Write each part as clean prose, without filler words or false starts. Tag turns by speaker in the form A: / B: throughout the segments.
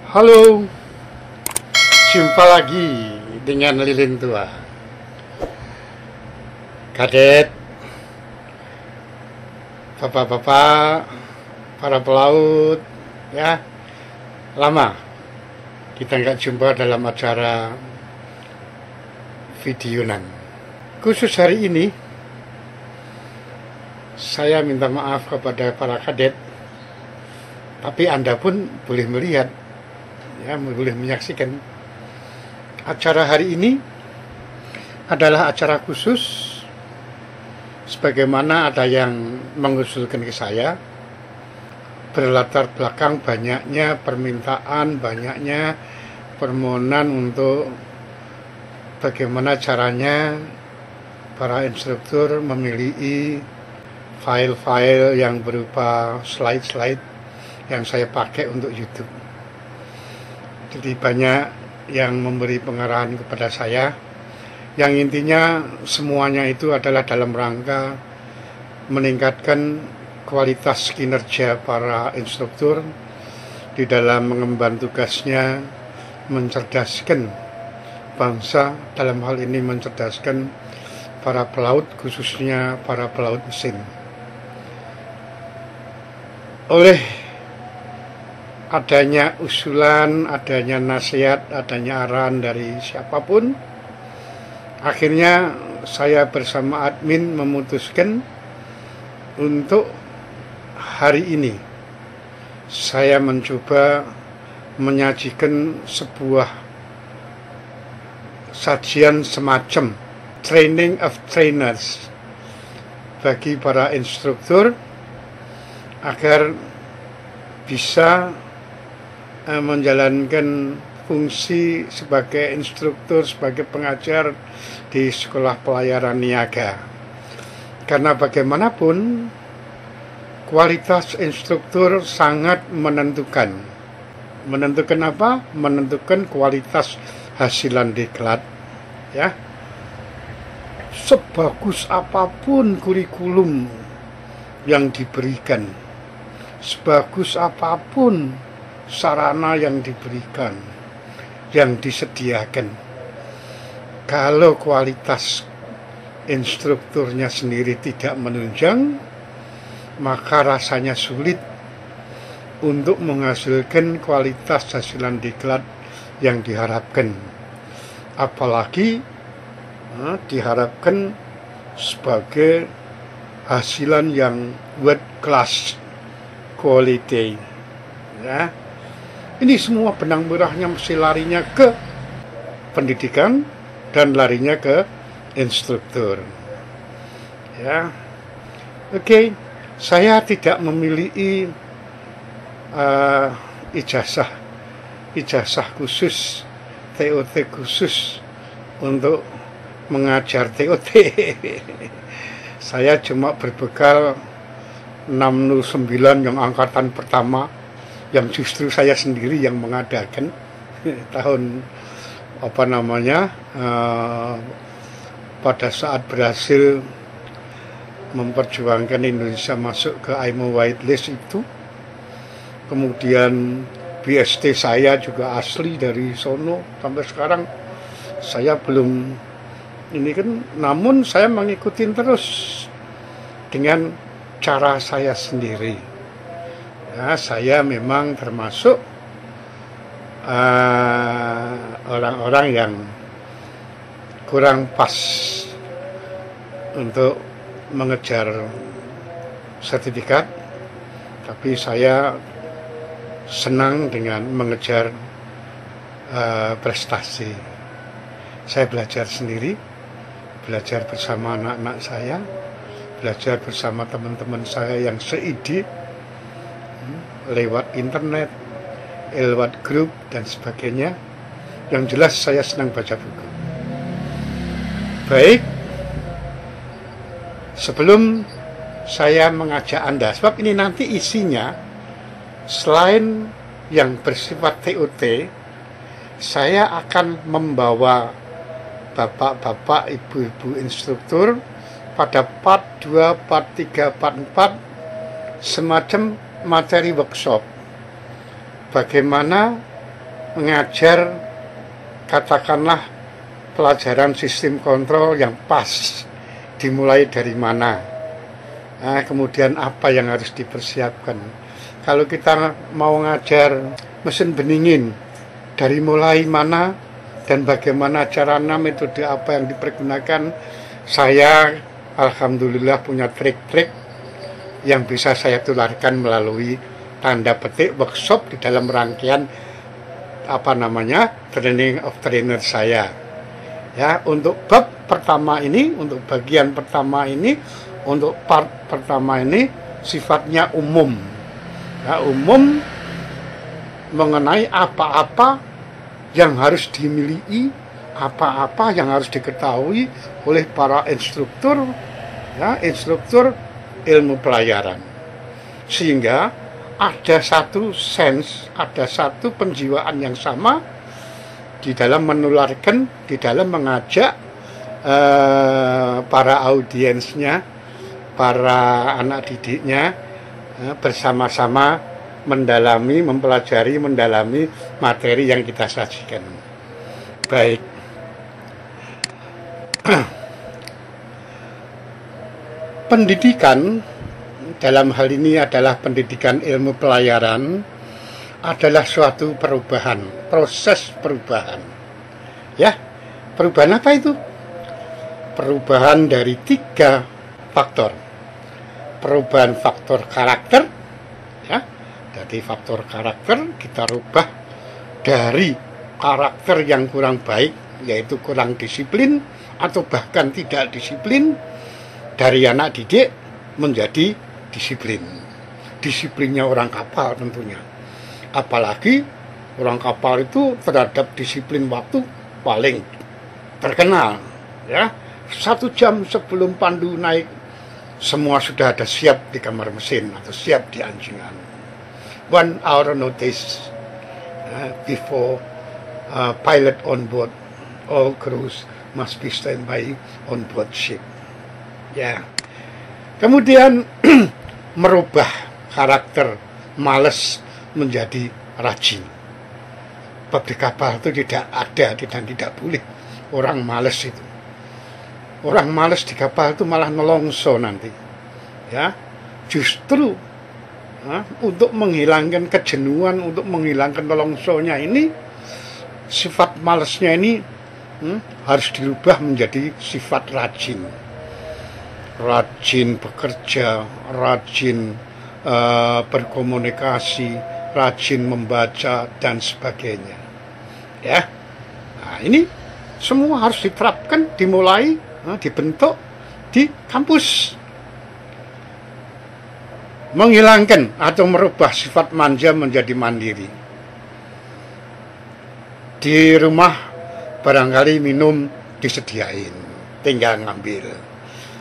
A: Halo, jumpa lagi dengan lilin tua. Kadet, bapak-bapak, para pelaut, ya, lama kita nggak jumpa dalam acara videoan. Khusus hari ini, saya minta maaf kepada para kadet, tapi Anda pun boleh melihat, ya, boleh menyaksikan acara hari ini adalah acara khusus. Sebagaimana ada yang mengusulkan ke saya, berlatar belakang banyaknya permintaan, banyaknya permohonan untuk bagaimana caranya para instruktur memiliki file-file yang berupa slide-slide yang saya pakai untuk YouTube. Jadi banyak yang memberi pengarahan kepada saya, yang intinya semuanya itu adalah dalam rangka meningkatkan kualitas kinerja para instruktur di dalam mengemban tugasnya, mencerdaskan bangsa, dalam hal ini mencerdaskan para pelaut, khususnya para pelaut mesin. Oleh adanya usulan, adanya nasihat, adanya arahan dari siapapun, akhirnya saya bersama admin memutuskan untuk hari ini saya mencoba menyajikan sebuah sajian semacam training of trainers bagi para instruktur agar bisa menjalankan fungsi sebagai instruktur, sebagai pengajar di sekolah pelayaran niaga. Karena bagaimanapun kualitas instruktur sangat menentukan. Menentukan apa? Menentukan kualitas hasilan diklat, ya. Sebagus apapun kurikulum yang diberikan, sebagus apapun sarana yang diberikan, yang disediakan, kalau kualitas instrukturnya sendiri tidak menunjang, maka rasanya sulit untuk menghasilkan kualitas hasilan diklat yang diharapkan. Apalagi diharapkan sebagai hasilan yang world class quality, ya. Ini semua benang merahnya mesti larinya ke pendidikan dan larinya ke instruktur, ya. Oke, saya tidak memiliki ijazah khusus, TOT khusus untuk mengajar TOT. Saya cuma berbekal 609 yang angkatan pertama, yang justru saya sendiri yang mengadakan tahun pada saat berhasil memperjuangkan Indonesia masuk ke IMO Whitelist itu. Kemudian BST saya juga asli dari sono, sampai sekarang saya belum ini kan, namun saya mengikuti terus dengan cara saya sendiri. Ya, saya memang termasuk orang-orang yang kurang pas untuk mengejar sertifikat, tapi saya senang dengan mengejar prestasi. Saya belajar sendiri, belajar bersama anak-anak saya, belajar bersama teman-teman saya yang seide, lewat internet, lewat grup dan sebagainya. Yang jelas saya senang baca buku. Baik, sebelum saya mengajak Anda, sebab ini nanti isinya selain yang bersifat TOT, saya akan membawa bapak-bapak, ibu-ibu instruktur pada part 2, part 3, part 4 semacam materi workshop bagaimana mengajar katakanlah pelajaran sistem kontrol yang pas, dimulai dari mana, nah, kemudian apa yang harus dipersiapkan. Kalau kita mau ngajar mesin beningin, dari mulai mana dan bagaimana caranya, metode apa yang dipergunakan, saya alhamdulillah punya trik-trik yang bisa saya tularkan melalui tanda petik workshop di dalam rangkaian training of trainer saya. Ya, untuk bab pertama ini, untuk bagian pertama ini, untuk part pertama ini sifatnya umum. Ya, umum mengenai apa-apa yang harus dimiliki, apa-apa yang harus diketahui oleh para instruktur, ya, instruktur ilmu pelayaran. Sehingga ada satu sense, ada satu penjiwaan yang sama di dalam menularkan, di dalam mengajak para audiensnya, para anak didiknya bersama-sama mendalami, mempelajari, mendalami materi yang kita sajikan. Baik. Pendidikan dalam hal ini adalah pendidikan ilmu pelayaran, adalah suatu perubahan, proses perubahan. Ya, perubahan apa itu? Perubahan dari 3 faktor. Perubahan faktor karakter, ya. Jadi faktor karakter kita rubah dari karakter yang kurang baik, yaitu kurang disiplin atau bahkan tidak disiplin, dari anak didik menjadi disiplin. Disiplinnya orang kapal tentunya. Apalagi orang kapal itu terhadap disiplin waktu paling terkenal, ya. 1 jam sebelum pandu naik, semua sudah ada siap di kamar mesin atau siap di anjingan. 1 hour notice before pilot on board, all crews must be standby on board ship. Ya. Kemudian merubah karakter malas menjadi rajin. Bab di kapal itu tidak ada dan tidak boleh orang malas itu. Orang malas di kapal itu malah nelongso nanti. Ya, justru untuk menghilangkan kejenuhan, untuk menghilangkan nelongsonya ini, sifat malasnya ini harus dirubah menjadi sifat rajin. Rajin bekerja, rajin berkomunikasi, rajin membaca dan sebagainya. Ya, nah ini semua harus diterapkan, dimulai, dibentuk di kampus. Menghilangkan atau merubah sifat manja menjadi mandiri. Di rumah barangkali minum disediain, tinggal ngambil.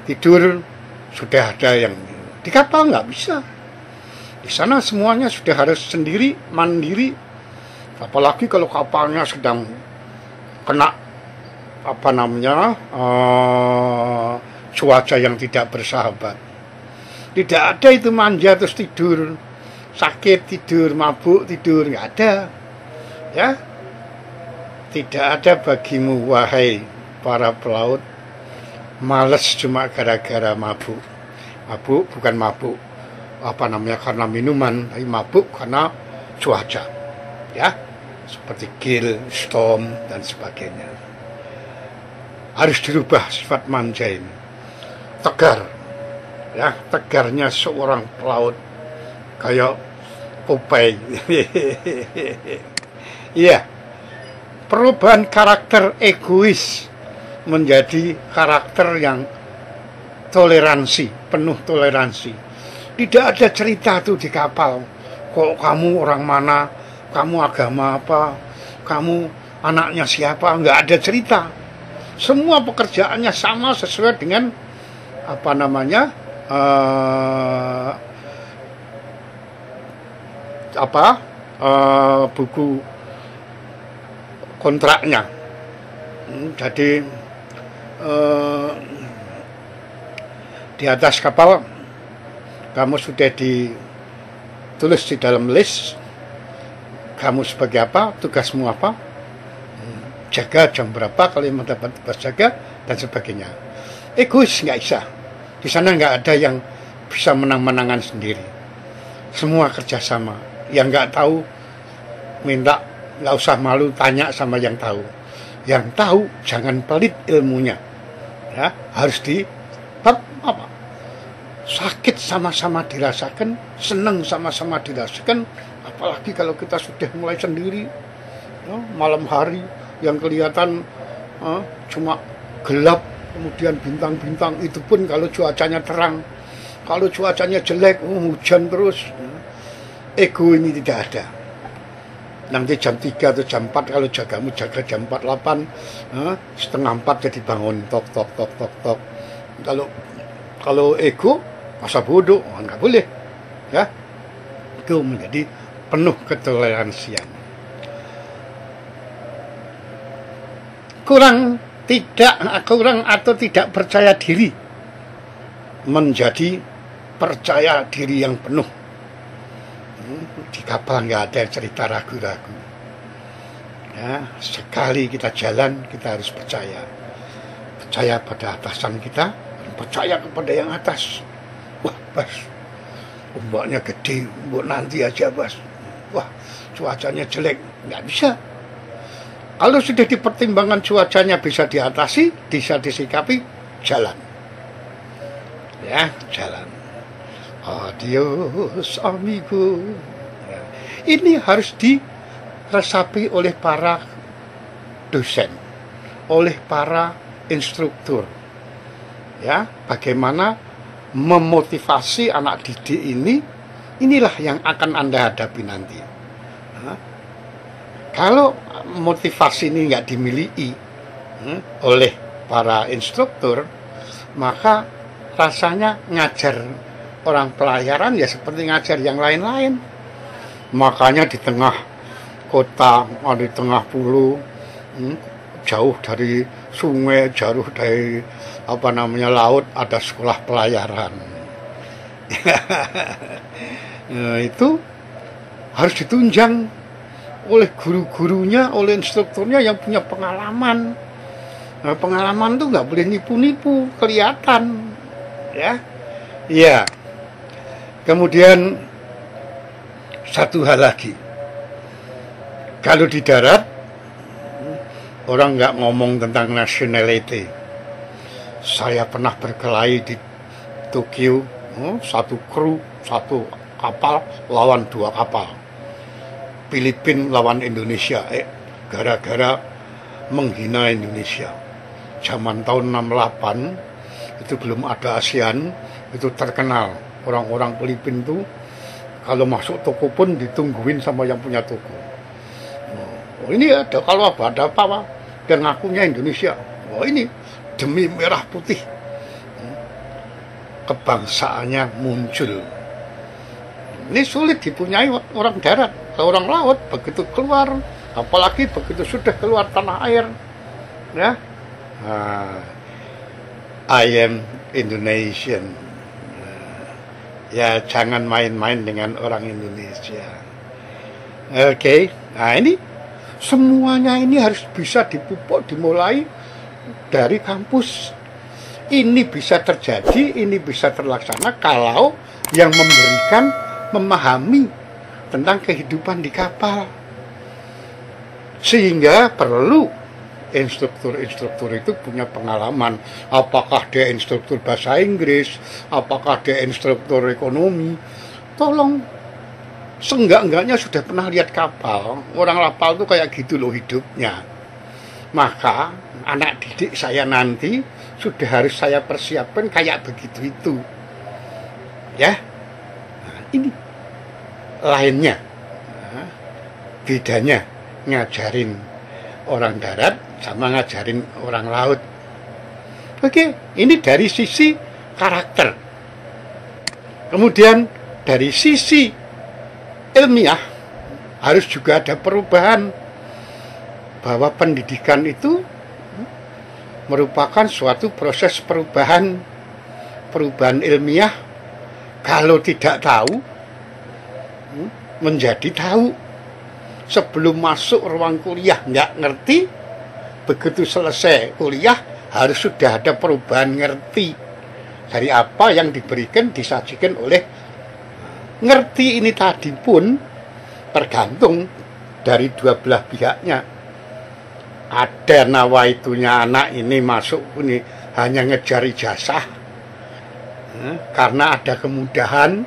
A: Tidur sudah ada yang, di kapal nggak bisa. Di sana semuanya sudah harus sendiri, mandiri. Apalagi kalau kapalnya sedang kena cuaca yang tidak bersahabat. Tidak ada itu manja terus tidur, sakit tidur, mabuk tidur, nggak ada. Ya, tidak ada bagimu wahai para pelaut males cuma gara-gara mabuk. Mabuk bukan mabuk karena minuman, tapi mabuk karena cuaca. Ya, seperti gale, storm dan sebagainya. Harus dirubah sifat manja ini. Tegar. Ya, tegarnya seorang pelaut kayak Popeye. Iya. Perubahan karakter egois menjadi karakter yang toleransi, penuh toleransi. Tidak ada cerita tuh di kapal. Kok kamu orang mana? Kamu agama apa? Kamu anaknya siapa? Nggak ada cerita. Semua pekerjaannya sama sesuai dengan buku kontraknya. Jadi di atas kapal kamu sudah ditulis di dalam list kamu sebagai apa, tugasmu apa, jaga jam berapa, kalau mendapat tugas jaga, dan sebagainya. Egois nggak bisa. Di sana nggak ada yang bisa menang-menangan sendiri. Semua kerjasama. Yang nggak tahu, minta, nggak usah malu, tanya sama yang tahu. Yang tahu, jangan pelit ilmunya. Ya, harus apa? Sakit sama-sama dirasakan, senang sama-sama dirasakan, apalagi kalau kita sudah mulai sendiri, ya, malam hari yang kelihatan cuma gelap, kemudian bintang-bintang, itu pun kalau cuacanya terang. Kalau cuacanya jelek, hujan terus, ego ini tidak ada. Nanti jam 3 atau jam 4, kalau jagamu jaga jam 4.8, setengah 4 jadi bangun, tok. Kalau ego, masa bodoh, nggak boleh. Ya, itu menjadi penuh ketoleransian. Kurang atau tidak percaya diri menjadi percaya diri yang penuh. Di kapal nggak ada cerita ragu-ragu. Ya, sekali kita jalan, kita harus percaya. Percaya pada atasan kita, percaya kepada yang atas. Wah, Bas, ombaknya gede, ombak nanti aja, Bas. Wah, cuacanya jelek, nggak bisa. Kalau sudah dipertimbangkan cuacanya bisa diatasi, bisa disikapi, jalan. Ya, jalan. Adios, amigo. Ya. Ini harus diresapi oleh para dosen, oleh para instruktur. Ya, bagaimana memotivasi anak didik ini, inilah yang akan Anda hadapi nanti. Kalau motivasi ini nggak dimiliki oleh para instruktur, maka rasanya ngajar orang pelayaran ya seperti ngajar yang lain-lain. Makanya di tengah kota, di tengah pulau, jauh dari sungai, jauh dari laut, ada sekolah pelayaran. Nah, itu harus ditunjang oleh guru-gurunya, oleh instrukturnya yang punya pengalaman. Nah, pengalaman itu nggak boleh nipu-nipu, kelihatan, ya. Iya. Kemudian satu hal lagi, kalau di darat orang nggak ngomong tentang nationality. Saya pernah berkelahi di Tokyo, satu kru, satu kapal lawan 2 kapal. Filipina lawan Indonesia, gara-gara menghina Indonesia. Zaman tahun 68, itu belum ada ASEAN, itu terkenal. Orang-orang Filipina itu kalau masuk toko pun ditungguin sama yang punya toko. Ini ada, kalau ada apa, dan ngakunya Indonesia. Ini demi merah putih. Kebangsaannya muncul. Ini sulit dipunyai orang darat. Orang laut begitu keluar, apalagi begitu sudah keluar tanah air, ya, I am Indonesian. Ya, jangan main-main dengan orang Indonesia. Oke. Nah, ini semuanya ini harus bisa dipupuk, dimulai dari kampus. Ini bisa terjadi, ini bisa terlaksana kalau yang memberikan memahami tentang kehidupan di kapal. Sehingga perlu instruktur-instruktur itu punya pengalaman. Apakah dia instruktur bahasa Inggris, apakah dia instruktur ekonomi. Tolong, seenggak-enggaknya sudah pernah lihat kapal. Orang kapal itu kayak gitu loh hidupnya. Maka anak didik saya nanti sudah harus saya persiapkan kayak begitu itu. Ya, nah, ini lainnya, bedanya ngajarin orang darat sama ngajarin orang laut. Oke, ini dari sisi karakter. Kemudian dari sisi ilmiah harus juga ada perubahan, bahwa pendidikan itu merupakan suatu proses perubahan ilmiah. Kalau tidak tahu, menjadi tahu. sebelum masuk ruang kuliah nggak ngerti, begitu selesai kuliah harus sudah ada perubahan ngerti dari apa yang diberikan, disajikan oleh ngerti. Ini tadi pun tergantung dari dua belah pihaknya. Ada nawaitunya anak ini masuk ini hanya ngejar ijazah karena ada kemudahan,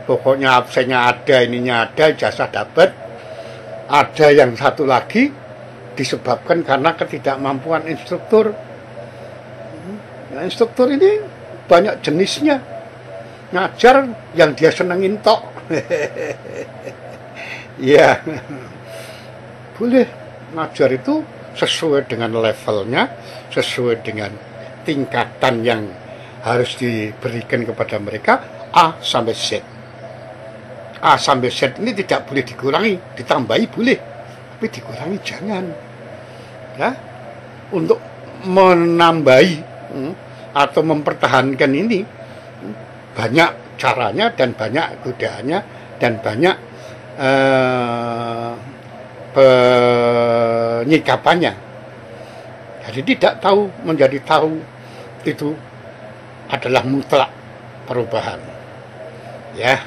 A: pokoknya absennya ada, ininya ada, ijazah dapat. Ada yang satu lagi disebabkan karena ketidakmampuan instruktur. Nah, instruktur ini banyak jenisnya, ngajar yang dia senengin tok. Ya, boleh ngajar itu sesuai dengan levelnya, sesuai dengan tingkatan yang harus diberikan kepada mereka, A sampai Z. A sampai Z ini tidak boleh dikurangi, ditambahi boleh, tapi dikurangi jangan. Ya, untuk menambahi atau mempertahankan ini banyak caranya dan banyak godaannya dan banyak penyikapannya. Jadi tidak tahu menjadi tahu itu adalah mutlak perubahan. Ya,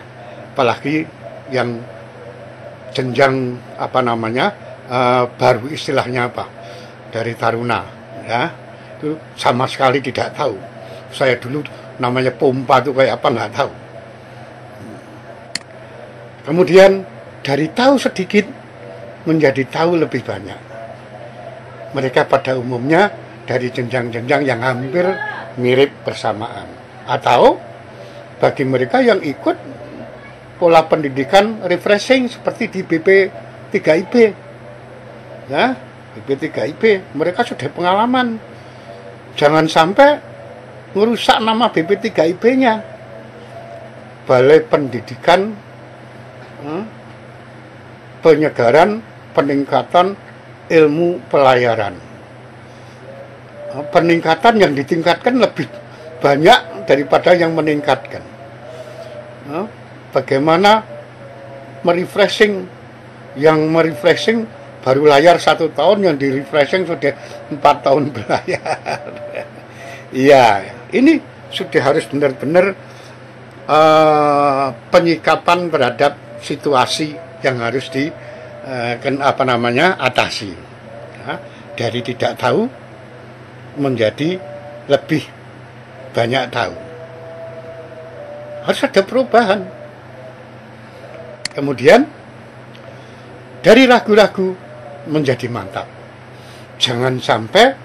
A: apalagi yang jenjang baru, istilahnya apa, dari taruna, ya itu sama sekali tidak tahu. Saya dulu namanya pompa itu kayak apa nggak tahu. Kemudian dari tahu sedikit menjadi tahu lebih banyak. Mereka pada umumnya dari jenjang-jenjang yang hampir mirip bersamaan, atau bagi mereka yang ikut pola pendidikan refreshing seperti di BP 3IB, ya, BP 3IB, mereka sudah pengalaman. Jangan sampai merusak nama BP 3IB-nya. Balai Pendidikan Penyegaran Peningkatan Ilmu Pelayaran. Peningkatan yang ditingkatkan lebih banyak daripada yang meningkatkan. Bagaimana merefreshing, yang merefreshing baru layar 1 tahun, yang di refreshing sudah 4 tahun berlayar. Iya, ini sudah harus benar-benar penyikapan terhadap situasi yang harus atasi. Ya, dari tidak tahu menjadi lebih banyak tahu. Harus ada perubahan. Kemudian dari ragu-ragu menjadi mantap. Jangan sampai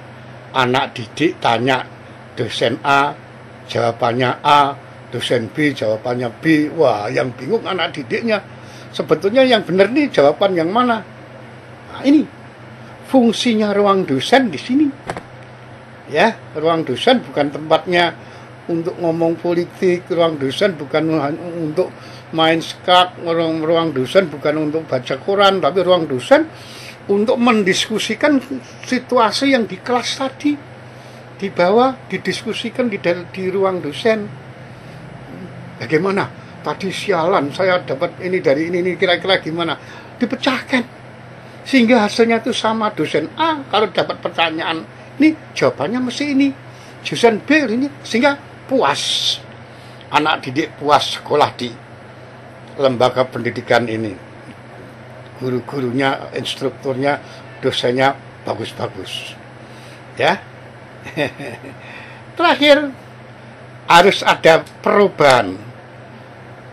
A: anak didik tanya dosen A, jawabannya A, dosen B, jawabannya B. Wah, yang bingung anak didiknya. Sebetulnya yang benar nih jawaban yang mana? Nah, ini fungsinya ruang dosen di sini. Ya, ruang dosen bukan tempatnya untuk ngomong politik, ruang dosen bukan untuk main skak, ruang dosen bukan untuk baca koran, tapi ruang dosen untuk mendiskusikan situasi yang di kelas tadi, di bawah, didiskusikan di ruang dosen. Bagaimana? Tadi sialan, saya dapat ini dari ini kira-kira gimana? Dipecahkan. Sehingga hasilnya itu sama. Dosen A kalau dapat pertanyaan ini, jawabannya mesti ini. Dosen B ini, sehingga puas. Anak didik puas sekolah di lembaga pendidikan ini. Guru-gurunya, instrukturnya, dosennya bagus-bagus. Ya. Terakhir, harus ada perubahan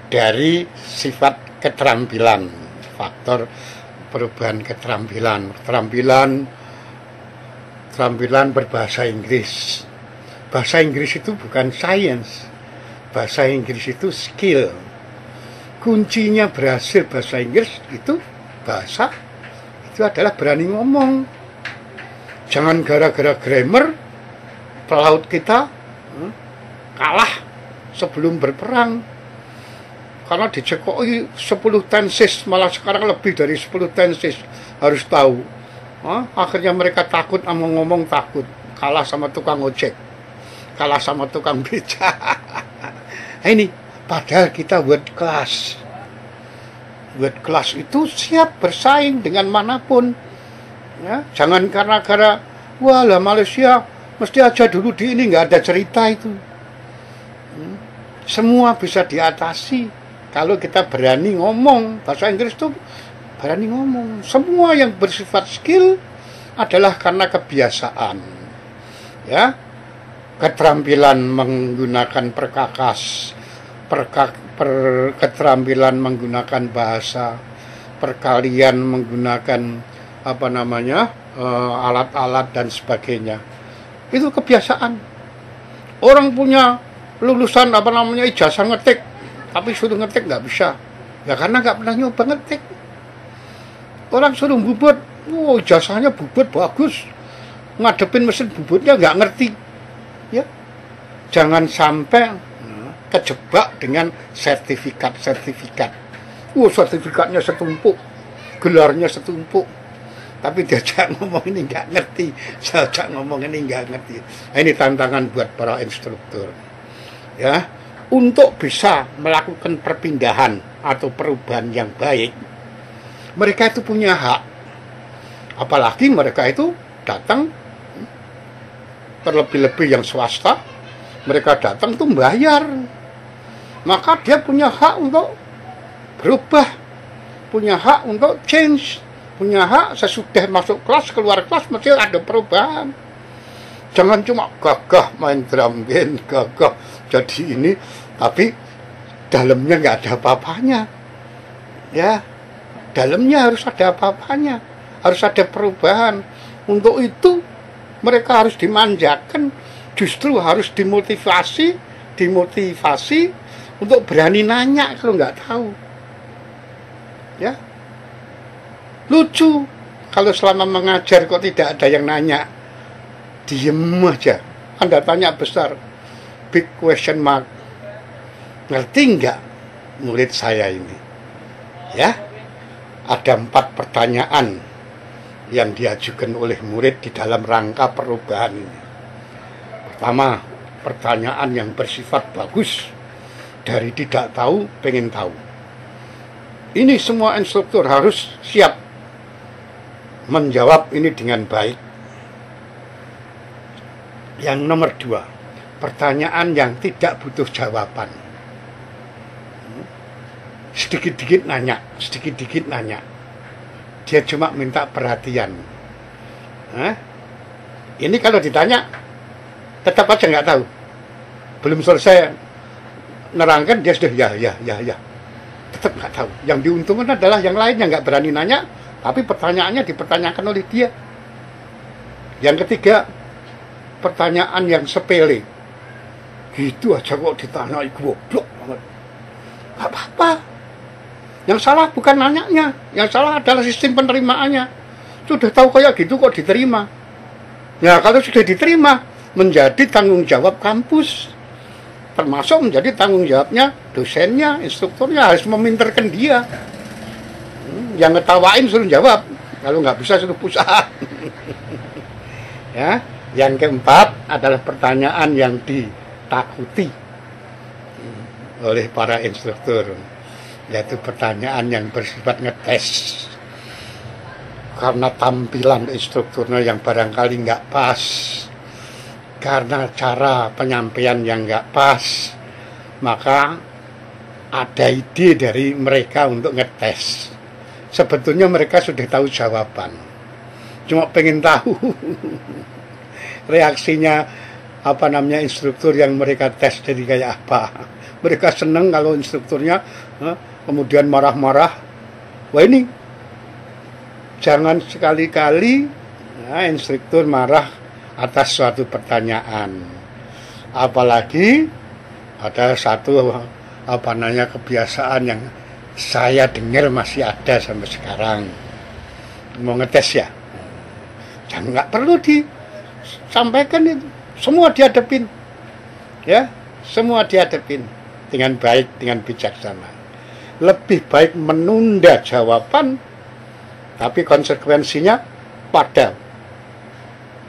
A: dari sifat keterampilan, faktor perubahan keterampilan berbahasa Inggris. Bahasa Inggris itu bukan science, bahasa Inggris itu skill. Kuncinya berhasil bahasa Inggris itu adalah berani ngomong. Jangan gara-gara grammar pelaut kita kalah sebelum berperang. Karena dicekoi 10 tenses, malah sekarang lebih dari 10 tenses harus tahu. Akhirnya mereka takut, ngomong takut, kalah sama tukang ojek, kalah sama tukang beca. Ini padahal kita buat kelas. buat kelas itu siap bersaing dengan manapun. Ya, jangan karena wah lah Malaysia mesti aja dulu di ini, nggak ada cerita itu. Semua bisa diatasi kalau kita berani ngomong. Bahasa Inggris tuh berani ngomong. Semua yang bersifat skill adalah karena kebiasaan. Ya, keterampilan menggunakan perkakas, keterampilan menggunakan bahasa, perkalian menggunakan alat-alat dan sebagainya. Itu kebiasaan. Orang punya lulusan ijazah ngetik, tapi suruh ngetik nggak bisa. Ya karena nggak pernah nyoba ngetik. Orang suruh bubut, ijazahnya bubut bagus, ngadepin mesin bubutnya nggak ngerti. Ya, jangan sampai kejebak dengan sertifikat. Sertifikatnya setumpuk, gelarnya setumpuk, tapi diajak ngomong ini nggak ngerti, diajak ngomong ini nggak ngerti. Ini tantangan buat para instruktur. Ya, untuk bisa melakukan perpindahan atau perubahan yang baik, mereka itu punya hak. Apalagi mereka itu datang, terlebih-lebih yang swasta, mereka datang tuh bayar. Maka dia punya hak untuk berubah, punya hak untuk change, punya hak sesudah masuk kelas, keluar kelas mesti ada perubahan. Jangan cuma gagah main drum band, gagah jadi ini, tapi dalamnya nggak ada apa-apanya. Ya, dalamnya harus ada apa-apanya, harus ada perubahan. Untuk itu mereka harus dimanjakan, justru harus dimotivasi untuk berani nanya kalau nggak tahu. Ya, lucu kalau selama mengajar kok tidak ada yang nanya. Diem aja. Anda tanya besar, big question mark. Ngerti nggak murid saya ini? Ya, ada 4 pertanyaan yang diajukan oleh murid di dalam rangka perubahan ini. Pertama, pertanyaan yang bersifat bagus, dari tidak tahu pengen tahu. Ini semua instruktur harus siap menjawab ini dengan baik. Yang nomor 2, pertanyaan yang tidak butuh jawaban. Sedikit-dikit nanya. Dia cuma minta perhatian. Ini kalau ditanya, tetap aja nggak tahu. Belum selesai nerangkan, dia sudah ya. Tetap nggak tahu. Yang diuntungkan adalah yang lainnya nggak berani nanya, tapi pertanyaannya dipertanyakan oleh dia. Yang ketiga, pertanyaan yang sepele. Gitu aja kok ditanya, goblok banget. Gak apa-apa. Yang salah bukan nanyanya, yang salah adalah sistem penerimaannya. Sudah tahu kayak gitu kok diterima. Ya kalau sudah diterima, menjadi tanggung jawab kampus. Termasuk menjadi tanggung jawabnya dosennya, instrukturnya, harus meminterkan dia. Yang ngetawain suruh jawab, kalau nggak bisa suruh pusat. Ya. Yang keempat adalah pertanyaan yang ditakuti oleh para instruktur, yaitu pertanyaan yang bersifat ngetes. Karena tampilan instrukturnya yang barangkali nggak pas, karena cara penyampaian yang nggak pas, maka ada ide dari mereka untuk ngetes. Sebetulnya mereka sudah tahu jawaban, cuma pengen tahu reaksinya instruktur yang mereka tes jadi kayak apa. Mereka seneng kalau instrukturnya kemudian marah-marah. Wah, ini jangan sekali-kali instruktur marah atas suatu pertanyaan. Apalagi ada satu kebiasaan yang saya dengar masih ada sampai sekarang. Mau ngetes ya, jangan, nggak perlu disampaikan itu, semua dihadapin, ya, semua dihadapin dengan baik, dengan bijaksana. Lebih baik menunda jawaban, tapi konsekuensinya pada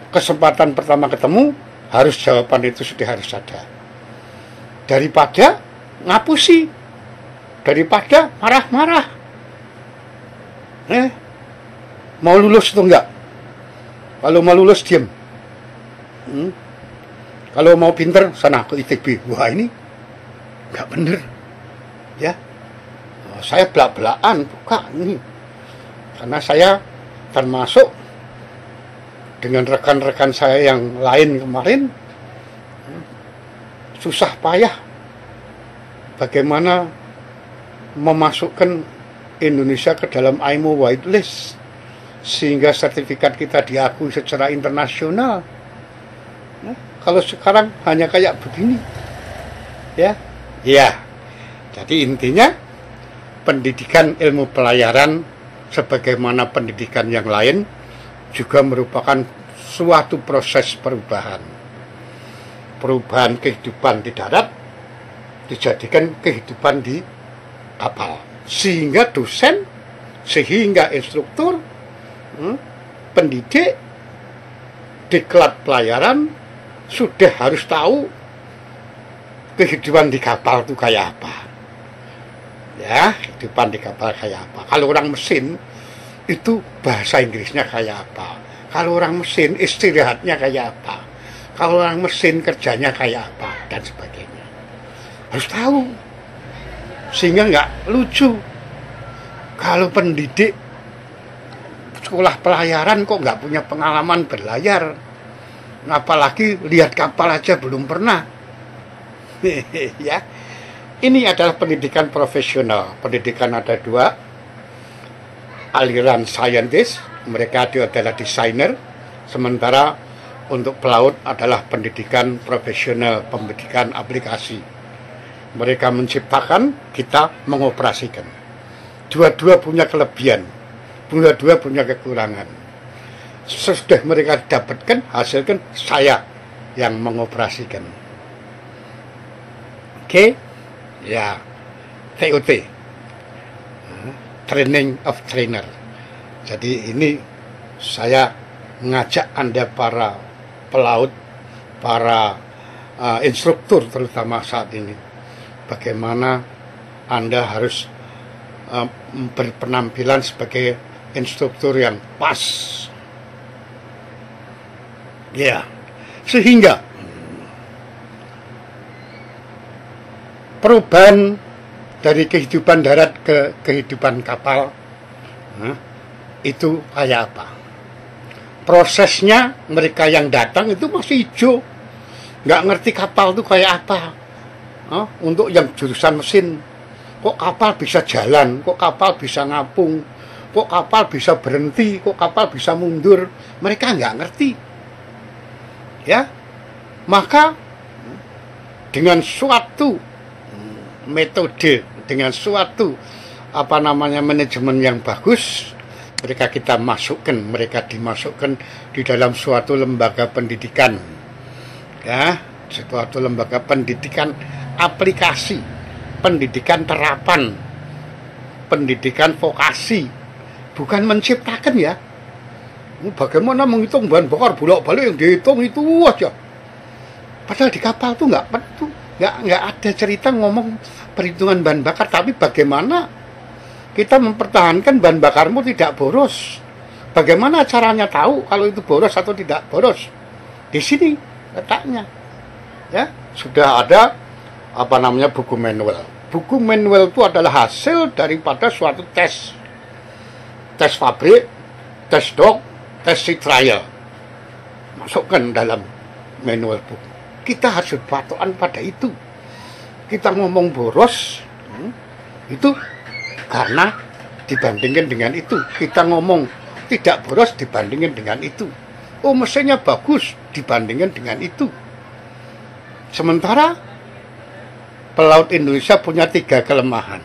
A: kesempatan pertama ketemu harus jawaban itu sudah harus ada, daripada ngapusi, daripada marah-marah. Mau lulus atau enggak? Kalau mau lulus diam. Kalau mau pinter sana ke ITB. Wah, ini enggak bener. Ya. Saya belak-belakan buka ini. Karena saya termasuk dengan rekan-rekan saya yang lain kemarin susah payah bagaimana memasukkan Indonesia ke dalam IMO whitelist sehingga sertifikat kita diakui secara internasional. Kalau sekarang hanya kayak begini, ya. Jadi intinya pendidikan ilmu pelayaran sebagaimana pendidikan yang lain juga merupakan suatu proses perubahan kehidupan di darat dijadikan kehidupan di kapal, sehingga dosen, sehingga instruktur, pendidik, diklat pelayaran sudah harus tahu kehidupan di kapal itu kayak apa. Ya, kehidupan di kapal kayak apa. Kalau orang mesin itu bahasa Inggrisnya kayak apa. Kalau orang mesin istirahatnya kayak apa. Kalau orang mesin kerjanya kayak apa dan sebagainya. Harus tahu. Sehingga nggak lucu kalau pendidik sekolah pelayaran kok nggak punya pengalaman berlayar. Apalagi lihat kapal aja belum pernah. Ya. Ini adalah pendidikan profesional. Pendidikan ada dua. Aliran scientist, mereka adalah desainer. Sementara untuk pelaut adalah pendidikan profesional, pendidikan aplikasi. Mereka menciptakan, kita mengoperasikan. Dua-dua punya kelebihan, dua-dua punya kekurangan. Sesudah mereka dapatkan, hasilkan, saya yang mengoperasikan. Oke? Ya, TOT, Training of Trainer. Jadi ini saya ngajak Anda para pelaut, para instruktur terutama saat ini, bagaimana Anda harus berpenampilan sebagai instruktur yang pas. Ya, sehingga perubahan dari kehidupan darat ke kehidupan kapal itu kayak apa? Prosesnya mereka yang datang itu masih hijau, nggak ngerti kapal itu kayak apa. Untuk yang jurusan mesin, kok kapal bisa jalan, kok kapal bisa ngapung, kok kapal bisa berhenti, kok kapal bisa mundur, mereka nggak ngerti. Ya, maka dengan suatu metode, dengan suatu manajemen yang bagus, kita masukkan, mereka dimasukkan di dalam suatu lembaga pendidikan, ya, suatu lembaga pendidikan aplikasi, pendidikan terapan, pendidikan vokasi, bukan menciptakan ya. Bagaimana menghitung bahan bakar bolak-balik yang dihitung itu aja. Padahal di kapal tuh nggak ada cerita ngomong perhitungan bahan bakar, tapi bagaimana kita mempertahankan bahan bakarmu tidak boros. Bagaimana caranya tahu kalau itu boros atau tidak boros? Di sini letaknya. Ya, sudah ada buku manual. Buku manual itu adalah hasil daripada suatu tes. Tes pabrik, tes dok, tes sea trial. Masukkan dalam manual buku. Kita harus berpatokan pada itu. Kita ngomong boros, itu karena dibandingkan dengan itu. Kita ngomong tidak boros dibandingkan dengan itu. Oh, mesinnya bagus dibandingkan dengan itu. Sementara pelaut Indonesia punya 3 kelemahan.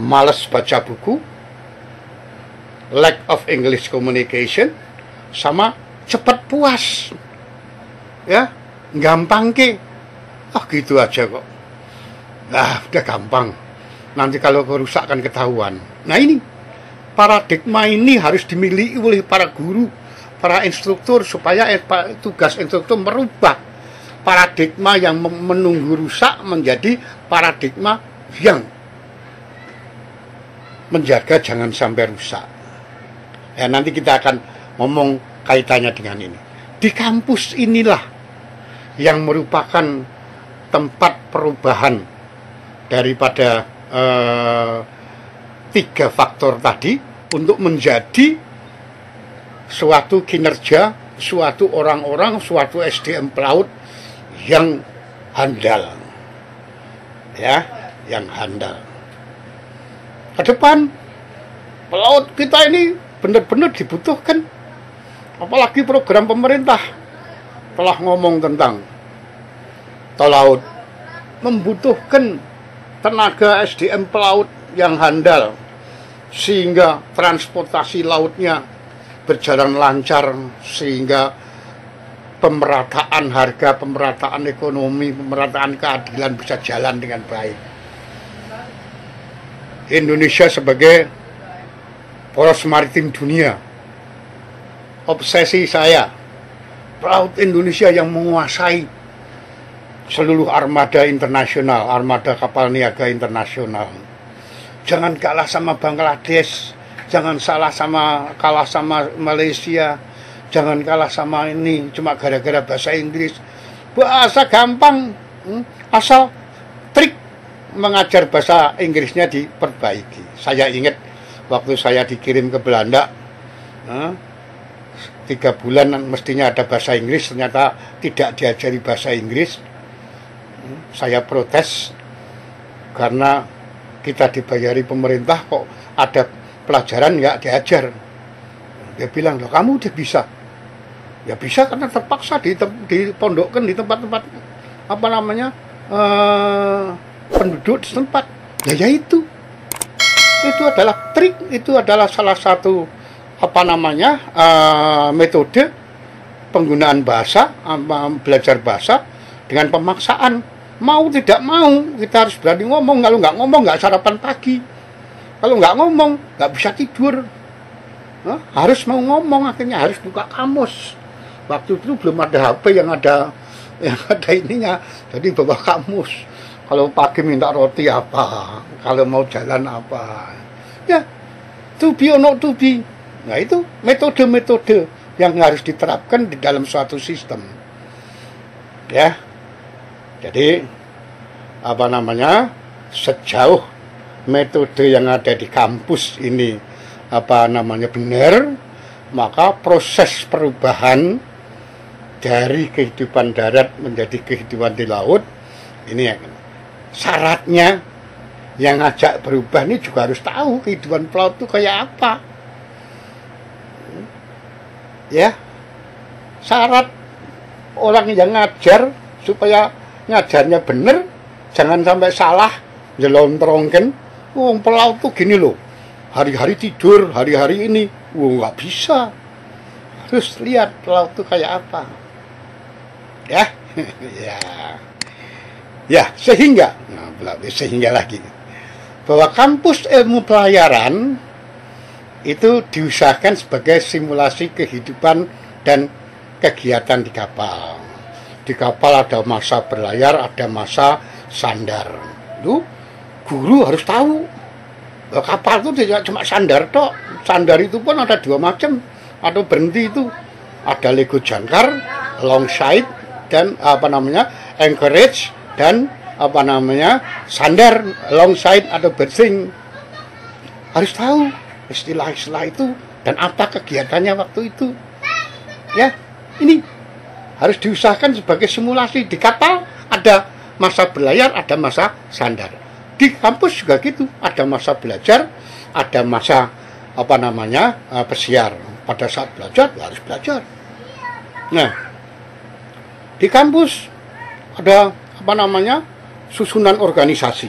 A: Malas baca buku, lack of English communication, sama cepat puas. Ya, gampang ke. Gitu aja kok. Udah gampang. Nanti kalau kerusakan ketahuan. Nah, ini paradigma ini harus dimiliki oleh para guru, para instruktur, supaya tugas instruktur merubah paradigma yang menunggu rusak menjadi paradigma yang menjaga jangan sampai rusak. Ya, nanti kita akan ngomong kaitannya dengan ini. Di kampus inilah yang merupakan tempat perubahan daripada 3 faktor tadi untuk menjadi suatu kinerja, suatu orang-orang, suatu SDM pelaut yang handal. Ya, yang handal. Ke depan pelaut kita ini benar-benar dibutuhkan. Apalagi program pemerintah telah ngomong tentang tol laut membutuhkan tenaga SDM pelaut yang handal sehingga transportasi lautnya berjalan lancar, sehingga pemerataan harga, pemerataan ekonomi, pemerataan keadilan bisa jalan dengan baik. Indonesia sebagai poros maritim dunia, obsesi saya, pelaut Indonesia yang menguasai seluruh armada internasional, armada kapal niaga internasional. Jangan kalah sama Bangladesh, jangan kalah sama Malaysia, jangan kalah sama ini cuma gara-gara bahasa Inggris. Bahasa gampang, asal trik mengajar bahasa Inggrisnya diperbaiki. Saya ingat waktu saya dikirim ke Belanda, 3 bulan mestinya ada bahasa Inggris, ternyata tidak diajari bahasa Inggris. Saya protes karena kita dibayari pemerintah kok ada pelajaran nggak diajar. Dia bilang, loh kamu udah bisa. Ya bisa karena terpaksa dipondokkan di tempat-tempat penduduk setempat. Ya itu adalah trik, itu adalah salah satu metode penggunaan bahasa, belajar bahasa dengan pemaksaan. Mau tidak mau kita harus berani ngomong. Kalau nggak ngomong nggak sarapan pagi, kalau nggak ngomong nggak bisa tidur. Harus mau ngomong, akhirnya harus buka kamus. Waktu itu belum ada HP yang ada ininya, jadi bawa kamus. Kalau pagi minta roti apa, kalau mau jalan apa, ya to be or not to be. Nah itu metode-metode yang harus diterapkan di dalam suatu sistem. Ya, jadi sejauh metode yang ada di kampus ini benar, maka proses perubahan dari kehidupan darat menjadi kehidupan di laut ini syaratnya yang ngajak berubah ini juga harus tahu kehidupan pelaut itu kayak apa. Ya, syarat orang yang ngajar supaya ngajarnya bener, jangan sampai salah, jelontrongkan. Wong pelaut tuh gini loh, hari-hari tidur, hari-hari ini, nggak bisa. Harus lihat pelaut tuh kayak apa. Ya, ya sehingga lagi bahwa kampus ilmu pelayaran itu diusahakan sebagai simulasi kehidupan dan kegiatan di kapal. Di kapal ada masa berlayar, ada masa sandar. Itu guru harus tahu. Kapal itu tidak cuma sandar tok. Sandar itu pun ada 2 macam. Atau berhenti itu ada lego jangkar, longside dan anchorage dan sandar, longside atau berthing. Harus tahu istilah-istilah itu dan apa kegiatannya waktu itu. Ya, ini harus diusahakan sebagai simulasi. Di kapal ada masa berlayar, ada masa sandar. Di kampus juga gitu, ada masa belajar, ada masa pesiar. Pada saat belajar ya harus belajar. Nah, di kampus ada susunan organisasi.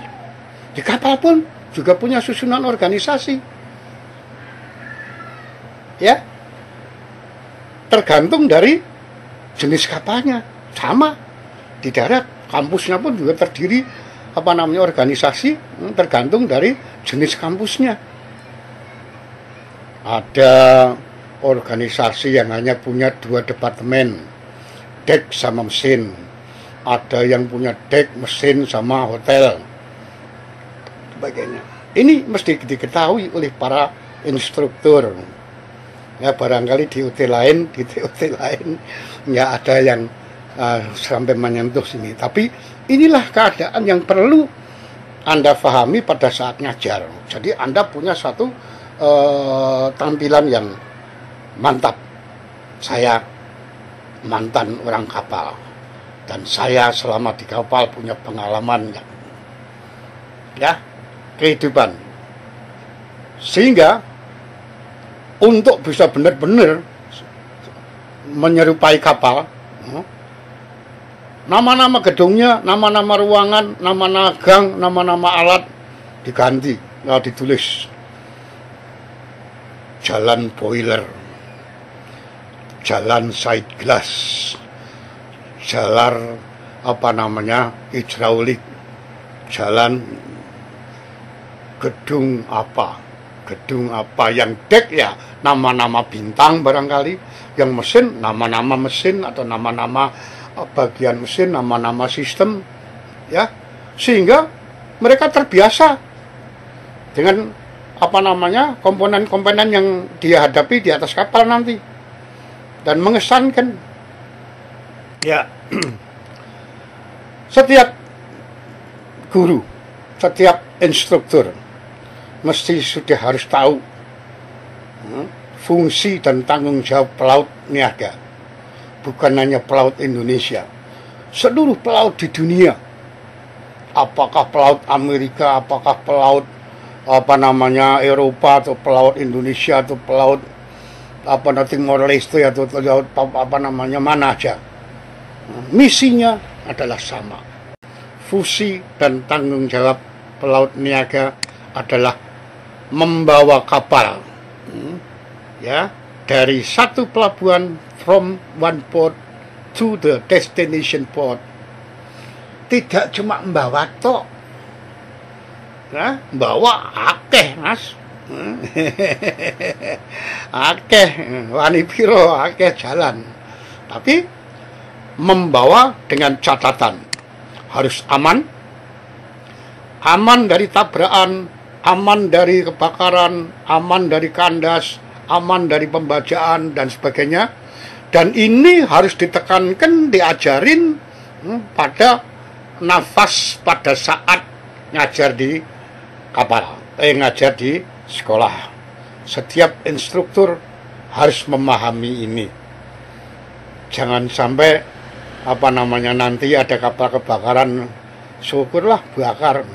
A: Di kapal pun juga punya susunan organisasi. Ya, tergantung dari jenis kapalnya. Sama di darat, kampusnya pun juga terdiri organisasi, tergantung dari jenis kampusnya. Ada organisasi yang hanya punya 2 departemen, dek sama mesin. Ada yang punya dek, mesin sama hotel, sebagainya. Ini mesti diketahui oleh para instruktur. Ya, barangkali di UT lain, di TUT lain nggak ada yang sampai menyentuh sini. Tapi inilah keadaan yang perlu Anda pahami pada saat ngajar. Jadi Anda punya satu tampilan yang mantap. Saya mantan orang kapal, dan saya selama di kapal punya pengalaman yang kehidupan, sehingga untuk bisa benar-benar menyerupai kapal, nama-nama gedungnya, nama-nama ruangan, nama-nama gang, nama-nama alat diganti, ditulis jalan boiler, jalan side glass, jalan hidraulik, jalan gedung apa yang dek ya nama-nama bintang barangkali, yang mesin nama-nama mesin atau nama-nama bagian mesin, nama-nama sistem, ya, sehingga mereka terbiasa dengan komponen-komponen yang dia hadapi di atas kapal nanti, dan mengesankan. Ya, setiap guru, setiap instruktur mesti sudah harus tahu fungsi dan tanggung jawab pelaut niaga. Bukan hanya pelaut Indonesia, seluruh pelaut di dunia. Apakah pelaut Amerika, apakah pelaut Eropa, atau pelaut Indonesia, atau pelaut Timor Leste, atau pelaut mana aja, misinya adalah sama. Fungsi dan tanggung jawab pelaut niaga adalah membawa kapal dari satu pelabuhan, from one port to the destination port. Tidak cuma membawa tok, membawa akeh, Mas. Akeh wani piro, akeh jalan. Tapi membawa dengan catatan harus aman dari tabrakan, aman dari kebakaran, aman dari kandas, aman dari pembajaan dan sebagainya. Dan ini harus ditekankan, diajarin pada nafas pada saat ngajar di kapal, ngajar di sekolah. Setiap instruktur harus memahami ini. Jangan sampai nanti ada kapal kebakaran, syukurlah bakar.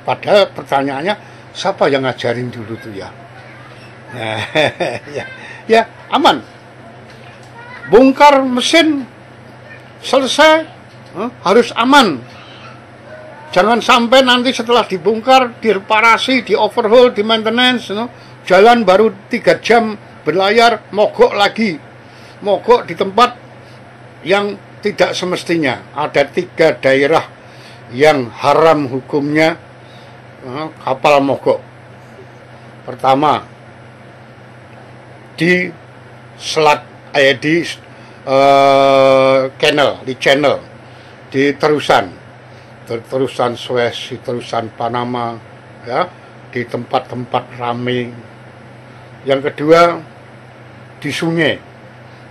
A: Padahal pertanyaannya, siapa yang ngajarin dulu tuh ya? Ya, aman. Bongkar mesin selesai, harus aman. Jangan sampai nanti setelah dibongkar, direparasi, di overhaul, di maintenance, jalan baru 3 jam berlayar, mogok lagi. Mogok di tempat yang tidak semestinya. Ada 3 daerah yang haram hukumnya kapal mogok. Pertama, di selat, di channel, di terusan Suez, di terusan Panama, ya, di tempat-tempat ramai. Yang kedua, di sungai.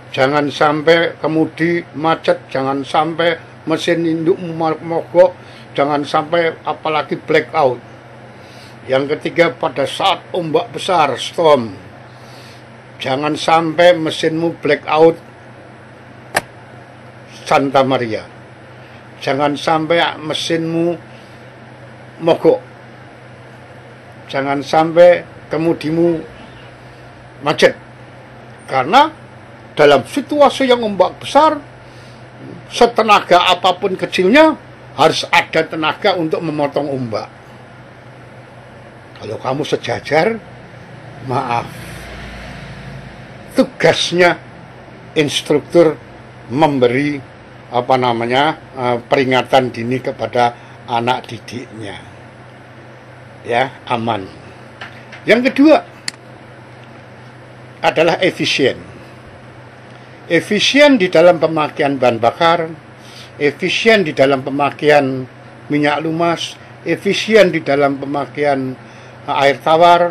A: Jangan sampai kemudi macet, jangan sampai mesin induk mogok, jangan sampai apalagi blackout. Yang ketiga, pada saat ombak besar, storm, jangan sampai mesinmu blackout Santa Maria. Jangan sampai mesinmu mogok. Jangan sampai kemudimu macet. Karena dalam situasi yang ombak besar, setenaga apapun kecilnya, harus ada tenaga untuk memotong ombak. Kalau kamu sejajar, maaf. Tugasnya instruktur memberi peringatan dini kepada anak didiknya. Ya, aman. Yang kedua adalah efisien. Efisien di dalam pemakaian bahan bakar, efisien di dalam pemakaian minyak lumas, efisien di dalam pemakaian air tawar,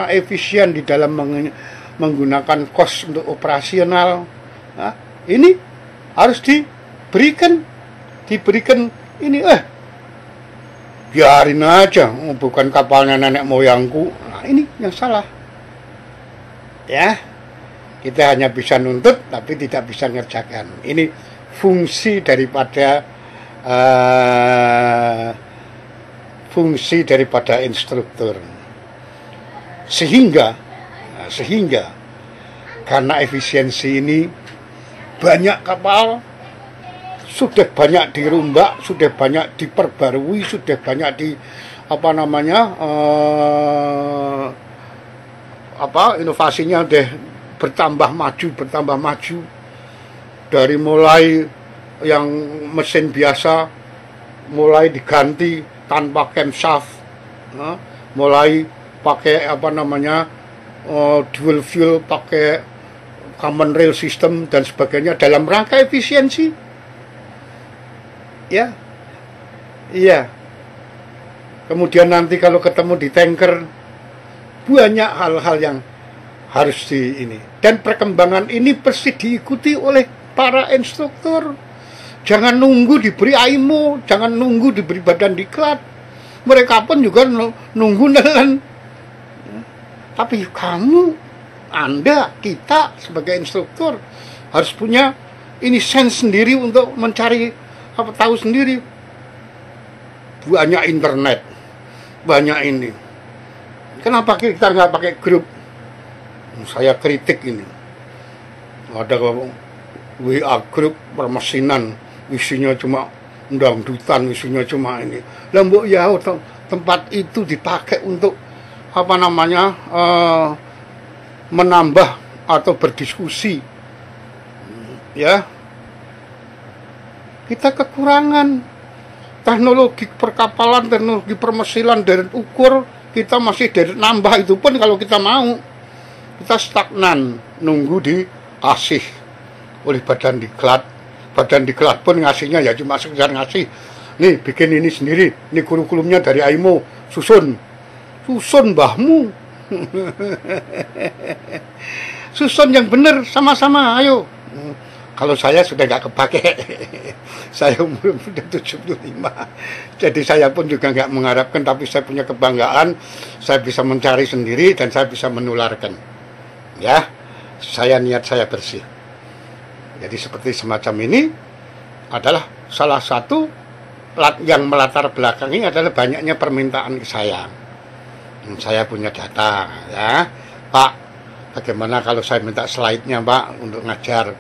A: efisien di dalam menggunakan kos untuk operasional. Ini harus diberikan ini. Biarin aja, bukan kapalnya nenek moyangku. Ini yang salah. Ya, kita hanya bisa nuntut, tapi tidak bisa ngerjakan. Ini fungsi daripada instruktur. Sehingga karena efisiensi ini, banyak kapal sudah banyak dirombak, sudah banyak diperbarui, sudah banyak inovasinya udah bertambah maju dari mulai yang mesin biasa mulai diganti tanpa camshaft, mulai pakai dual fuel, pakai common rail system dan sebagainya dalam rangka efisiensi. Ya, iya. Kemudian nanti kalau ketemu di tanker, banyak hal-hal yang harus ini. Dan perkembangan ini pasti diikuti oleh para instruktur. Jangan nunggu diberi AIMO, jangan nunggu diberi badan diklat. Mereka pun juga nunggu dengan. Tapi kamu, Anda, kita sebagai instruktur harus punya ini sense sendiri untuk mencari tahu sendiri. Banyak internet, banyak ini. Kenapa kita nggak pakai grup? Saya kritik ini. Ada WA grup permesinan, isinya cuma dangdutan, isinya cuma ini. Lembok ya, tempat itu dipakai untuk menambah atau berdiskusi. Ya. Kita kekurangan teknologi perkapalan, teknologi permesilan dari ukur, kita masih dari nambah. Itu pun kalau kita mau, kita stagnan, nunggu dikasih oleh badan diklat. Badan diklat pun ngasihnya ya cuma sekedar ngasih. Nih, bikin ini sendiri, ini kurikulumnya dari AIMO, susun mbahmu. Susun yang benar, sama-sama, ayo. Kalau saya sudah nggak kepake, saya umur sudah 75, jadi saya pun juga nggak mengharapkan, tapi saya punya kebanggaan, saya bisa mencari sendiri dan saya bisa menularkan. Ya, niat saya bersih. Jadi seperti semacam ini adalah salah satu yang melatar belakangi adalah banyaknya permintaan ke saya. Saya punya data, ya, Pak, bagaimana kalau saya minta slide-nya, Pak, untuk ngajar?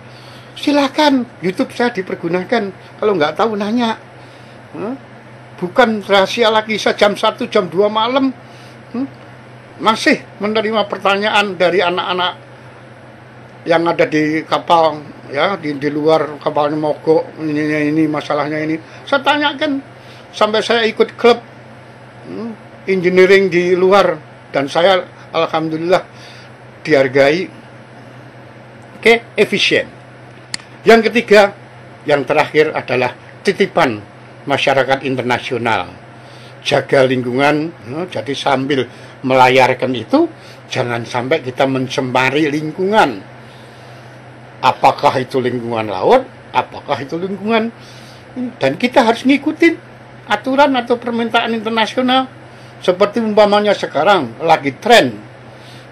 A: Silakan, YouTube saya dipergunakan. Kalau nggak tahu nanya. Bukan rahasia lagi, saya jam 1, jam 2 malam masih menerima pertanyaan dari anak-anak yang ada di kapal, ya, di luar kapalnya mogok, ini masalahnya ini. Saya tanyakan sampai saya ikut klub engineering di luar dan saya alhamdulillah dihargai. Oke, efisien. Yang ketiga, yang terakhir adalah titipan masyarakat internasional. Jaga lingkungan, jadi sambil melayarkan itu, jangan sampai kita mencemari lingkungan. Apakah itu lingkungan laut, apakah itu lingkungan, dan kita harus ngikutin aturan atau permintaan internasional. Seperti umpamanya sekarang lagi tren,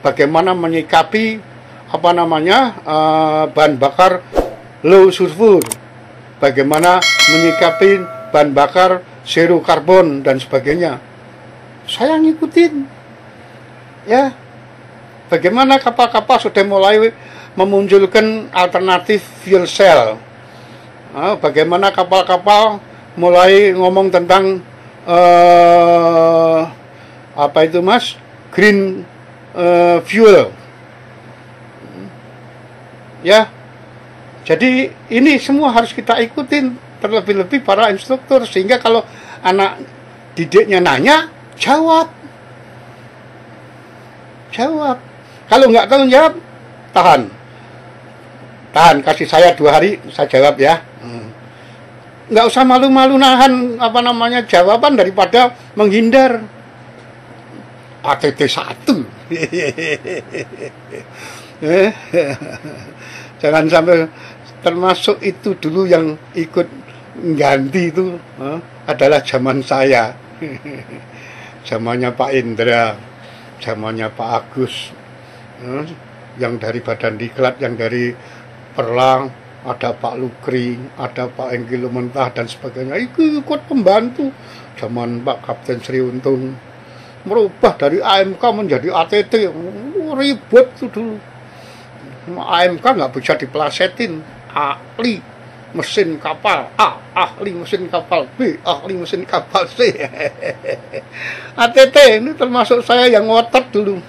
A: bagaimana menyikapi bahan bakar low sulfur, bagaimana menyikapi bahan bakar zero karbon dan sebagainya. Saya ngikutin, ya. Bagaimana kapal-kapal sudah mulai memunculkan alternatif fuel cell. Bagaimana kapal-kapal mulai ngomong tentang green fuel, ya. Jadi ini semua harus kita ikutin, terlebih-lebih para instruktur, sehingga kalau anak didiknya nanya, jawab. Kalau nggak tahu jawab, tahan, kasih saya 2 hari, saya jawab ya. Nggak usah malu-malu nahan jawaban daripada menghindar. ATT 1. Jangan sampai, termasuk itu dulu yang ikut ganti itu adalah zaman saya. Zamannya Pak Indra, zamannya Pak Agus, yang dari Badan Diklat, yang dari Perlang, ada Pak Lukri, ada Pak Engki Lumentah dan sebagainya. Ikut pembantu. Zaman Pak Kapten Sri Untung merubah dari AMK menjadi ATT. Ribet itu dulu. AMK nggak bisa dipelesetin. Ahli mesin kapal A, ahli mesin kapal B, ahli mesin kapal C. ATT ini termasuk saya yang ngotot dulu.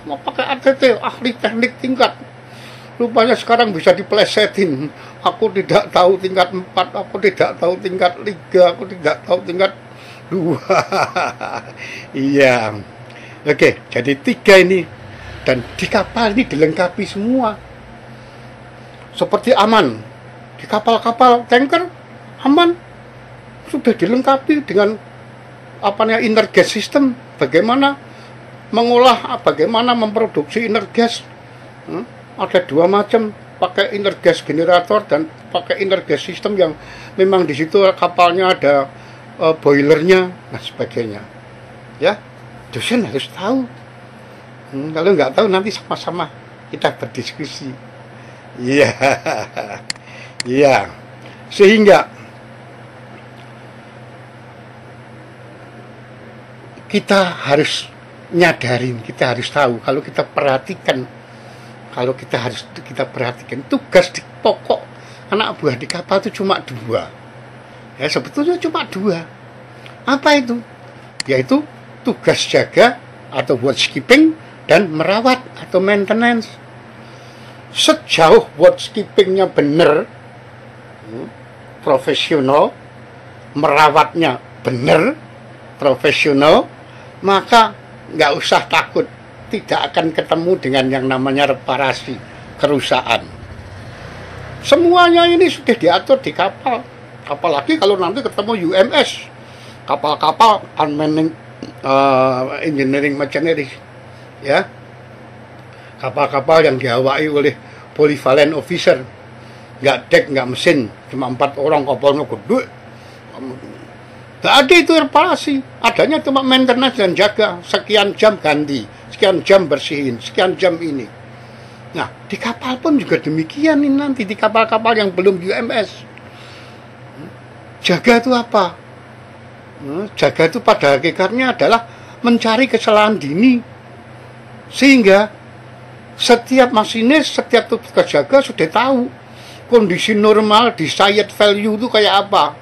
A: Mau pakai ATT, ahli teknik tingkat. Rupanya sekarang bisa dipelesetin. Aku tidak tahu tingkat 4, aku tidak tahu tingkat 3, aku tidak tahu tingkat 2. Iya. Oke, jadi 3 ini. Dan di kapal ini dilengkapi semua. Seperti aman. Di kapal-kapal tanker aman. Sudah dilengkapi dengan inner gas system. Bagaimana mengolah, bagaimana memproduksi inner gas. Ada 2 macam, pakai inner gas generator dan pakai inner gas system yang memang di situ kapalnya ada boilernya dan sebagainya. Ya, dosen harus tahu. Kalau nggak tahu nanti sama-sama kita berdiskusi. Iya, iya. Sehingga kita harus nyadarin, kita harus tahu, kalau kita perhatikan, kita perhatikan tugas di pokok anak buah di kapal itu cuma 2. Ya, sebetulnya cuma 2. Apa itu? Yaitu tugas jaga atau watchkeeping dan merawat atau maintenance. Sejauh watchkeepingnya benar, profesional, merawatnya benar, profesional, maka nggak usah takut, tidak akan ketemu dengan yang namanya reparasi, kerusakan. Semuanya ini sudah diatur di kapal. Apalagi kalau nanti ketemu UMS, kapal-kapal unmanned engineering machinery, ya, kapal-kapal yang diawaki oleh polyvalent officer, nggak dek, nggak mesin, cuma 4 orang, kapalnya gede. Nggak ada itu reparasi, adanya cuma maintenance dan jaga, sekian jam ganti, sekian jam bersihin, sekian jam ini. Nah, di kapal pun juga demikian ini nanti, di kapal-kapal yang belum UMS. Jaga itu apa? Jaga itu pada hakikatnya adalah mencari kesalahan dini. Sehingga setiap masinis, setiap tugas jaga sudah tahu kondisi normal desired value itu kayak apa.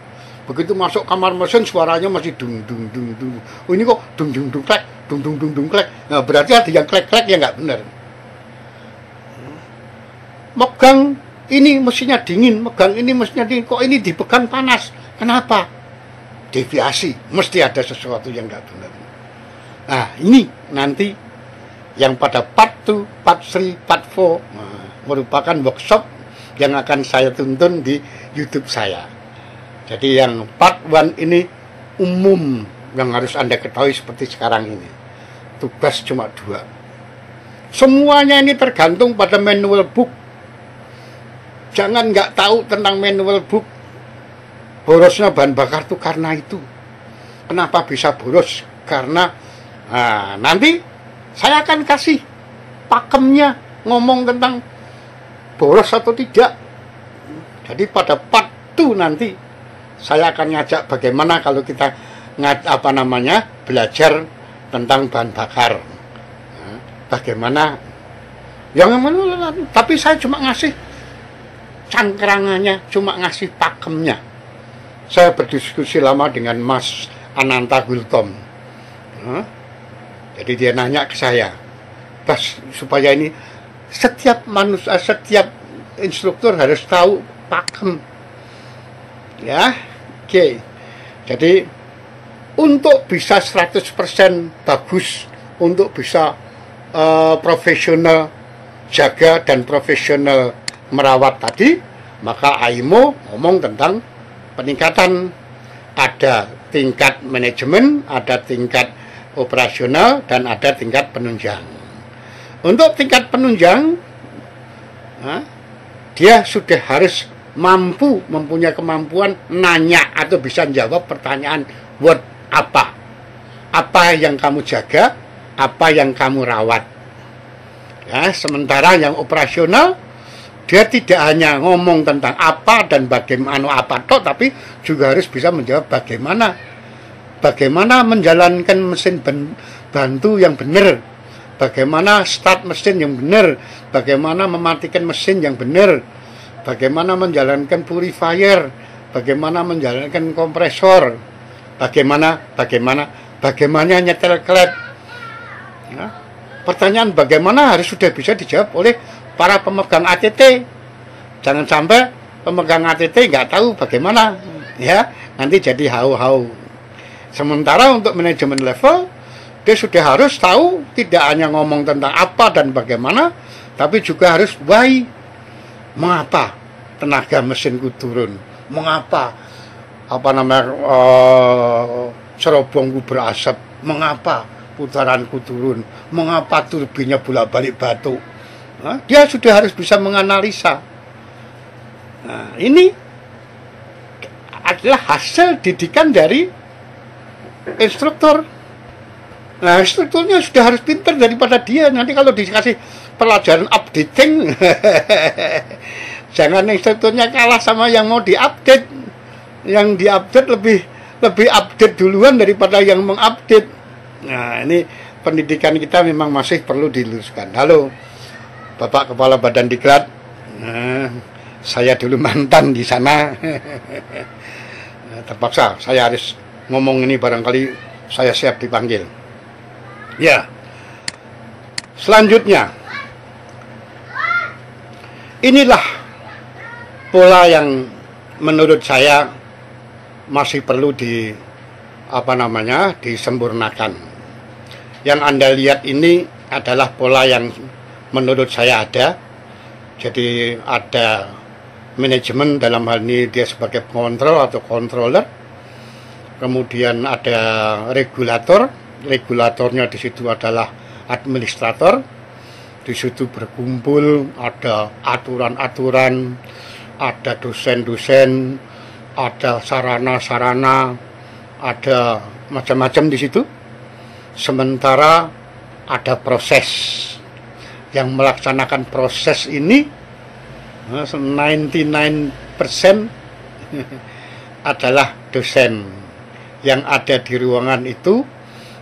A: Begitu masuk kamar mesin suaranya masih dung dung dung dung. Oh, ini kok dung dung dung klek, dung dung dung dung klek. Nah, berarti ada yang klek-klek yang nggak benar. Megang ini mesinnya dingin, megang ini mesinnya dingin, kok ini dipegang panas. Kenapa? Deviasi, mesti ada sesuatu yang nggak benar. Nah, ini nanti yang pada part 2, part 3, part 4 merupakan workshop yang akan saya tuntun di YouTube saya. Jadi yang part 1 ini umum yang harus Anda ketahui seperti sekarang ini. Tugas cuma 2. Semuanya ini tergantung pada manual book. Jangan nggak tahu tentang manual book. Borosnya bahan bakar itu karena itu. Kenapa bisa boros? Karena nanti saya akan kasih pakemnya ngomong tentang boros atau tidak. Jadi pada part 2 nanti saya akan ngajak bagaimana kalau kita belajar tentang bahan bakar. Bagaimana yang mana, tapi saya cuma ngasih cangkrangannya, cuma ngasih pakemnya. Saya berdiskusi lama dengan Mas Ananta Gultom. Jadi dia nanya ke saya, supaya ini setiap manusia, setiap instruktur harus tahu pakem. Ya, oke. Jadi untuk bisa 100% bagus, untuk bisa profesional jaga dan profesional merawat tadi, maka AIMO ngomong tentang peningkatan. Ada tingkat manajemen, ada tingkat operasional, dan ada tingkat penunjang. Untuk tingkat penunjang, dia sudah harus mempunyai kemampuan nanya atau bisa jawab pertanyaan word apa yang kamu jaga, apa yang kamu rawat. Ya, sementara yang operasional, dia tidak hanya ngomong tentang apa dan bagaimana apa toh, tapi juga harus bisa menjawab bagaimana menjalankan mesin bantu yang benar, bagaimana start mesin yang benar, bagaimana mematikan mesin yang benar, bagaimana menjalankan purifier, bagaimana menjalankan kompresor, bagaimana nyetel klep. Ya. Pertanyaan bagaimana harus sudah bisa dijawab oleh para pemegang ATT. Jangan sampai pemegang ATT nggak tahu bagaimana, ya nanti jadi hau-hau. Sementara untuk manajemen level, dia sudah harus tahu tidak hanya ngomong tentang apa dan bagaimana, tapi juga harus why. Mengapa tenaga mesinku turun? Mengapa cerobongku berasap? Mengapa putaranku turun? Mengapa turbinnya bolak-balik batuk? Dia sudah harus bisa menganalisa. Nah, ini adalah hasil didikan dari instruktur. Nah, instrukturnya sudah harus pintar daripada dia. Nanti kalau dikasih pelajaran updating, jangan instrukturnya kalah sama yang mau diupdate. Yang diupdate lebih update duluan daripada yang mengupdate. Nah, ini pendidikan kita memang masih perlu diluruskan. Halo, Bapak Kepala Badan Diklat. Saya dulu mantan di sana. Terpaksa saya harus ngomong ini, barangkali saya siap dipanggil. Ya. Selanjutnya, inilah pola yang menurut saya masih perlu disempurnakan. Yang Anda lihat ini adalah pola yang menurut saya ada. Jadi ada manajemen, dalam hal ini dia sebagai pengontrol atau controller. Kemudian ada regulator. Regulatornya di situ adalah administrator. Di situ berkumpul ada aturan-aturan, ada dosen-dosen, ada sarana-sarana, ada macam-macam di situ. Sementara ada proses. Yang melaksanakan proses ini 99% adalah dosen. Yang ada di ruangan itu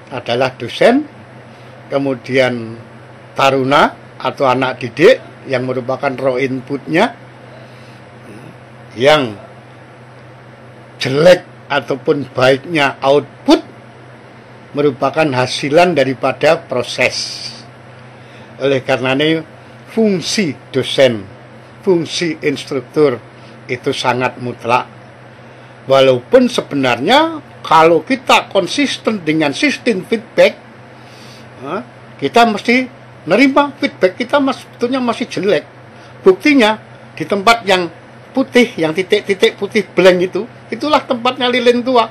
A: adalah dosen, kemudian taruna atau anak didik yang merupakan raw inputnya, yang jelek ataupun baiknya output merupakan hasilan daripada proses. Oleh karena ini fungsi dosen, fungsi instruktur itu sangat mutlak. Walaupun sebenarnya kalau kita konsisten dengan sistem feedback, kita mesti nerima feedback kita sebetulnya masih jelek. Buktinya di tempat yang putih, yang titik-titik putih blank itu, itulah tempatnya lilin tua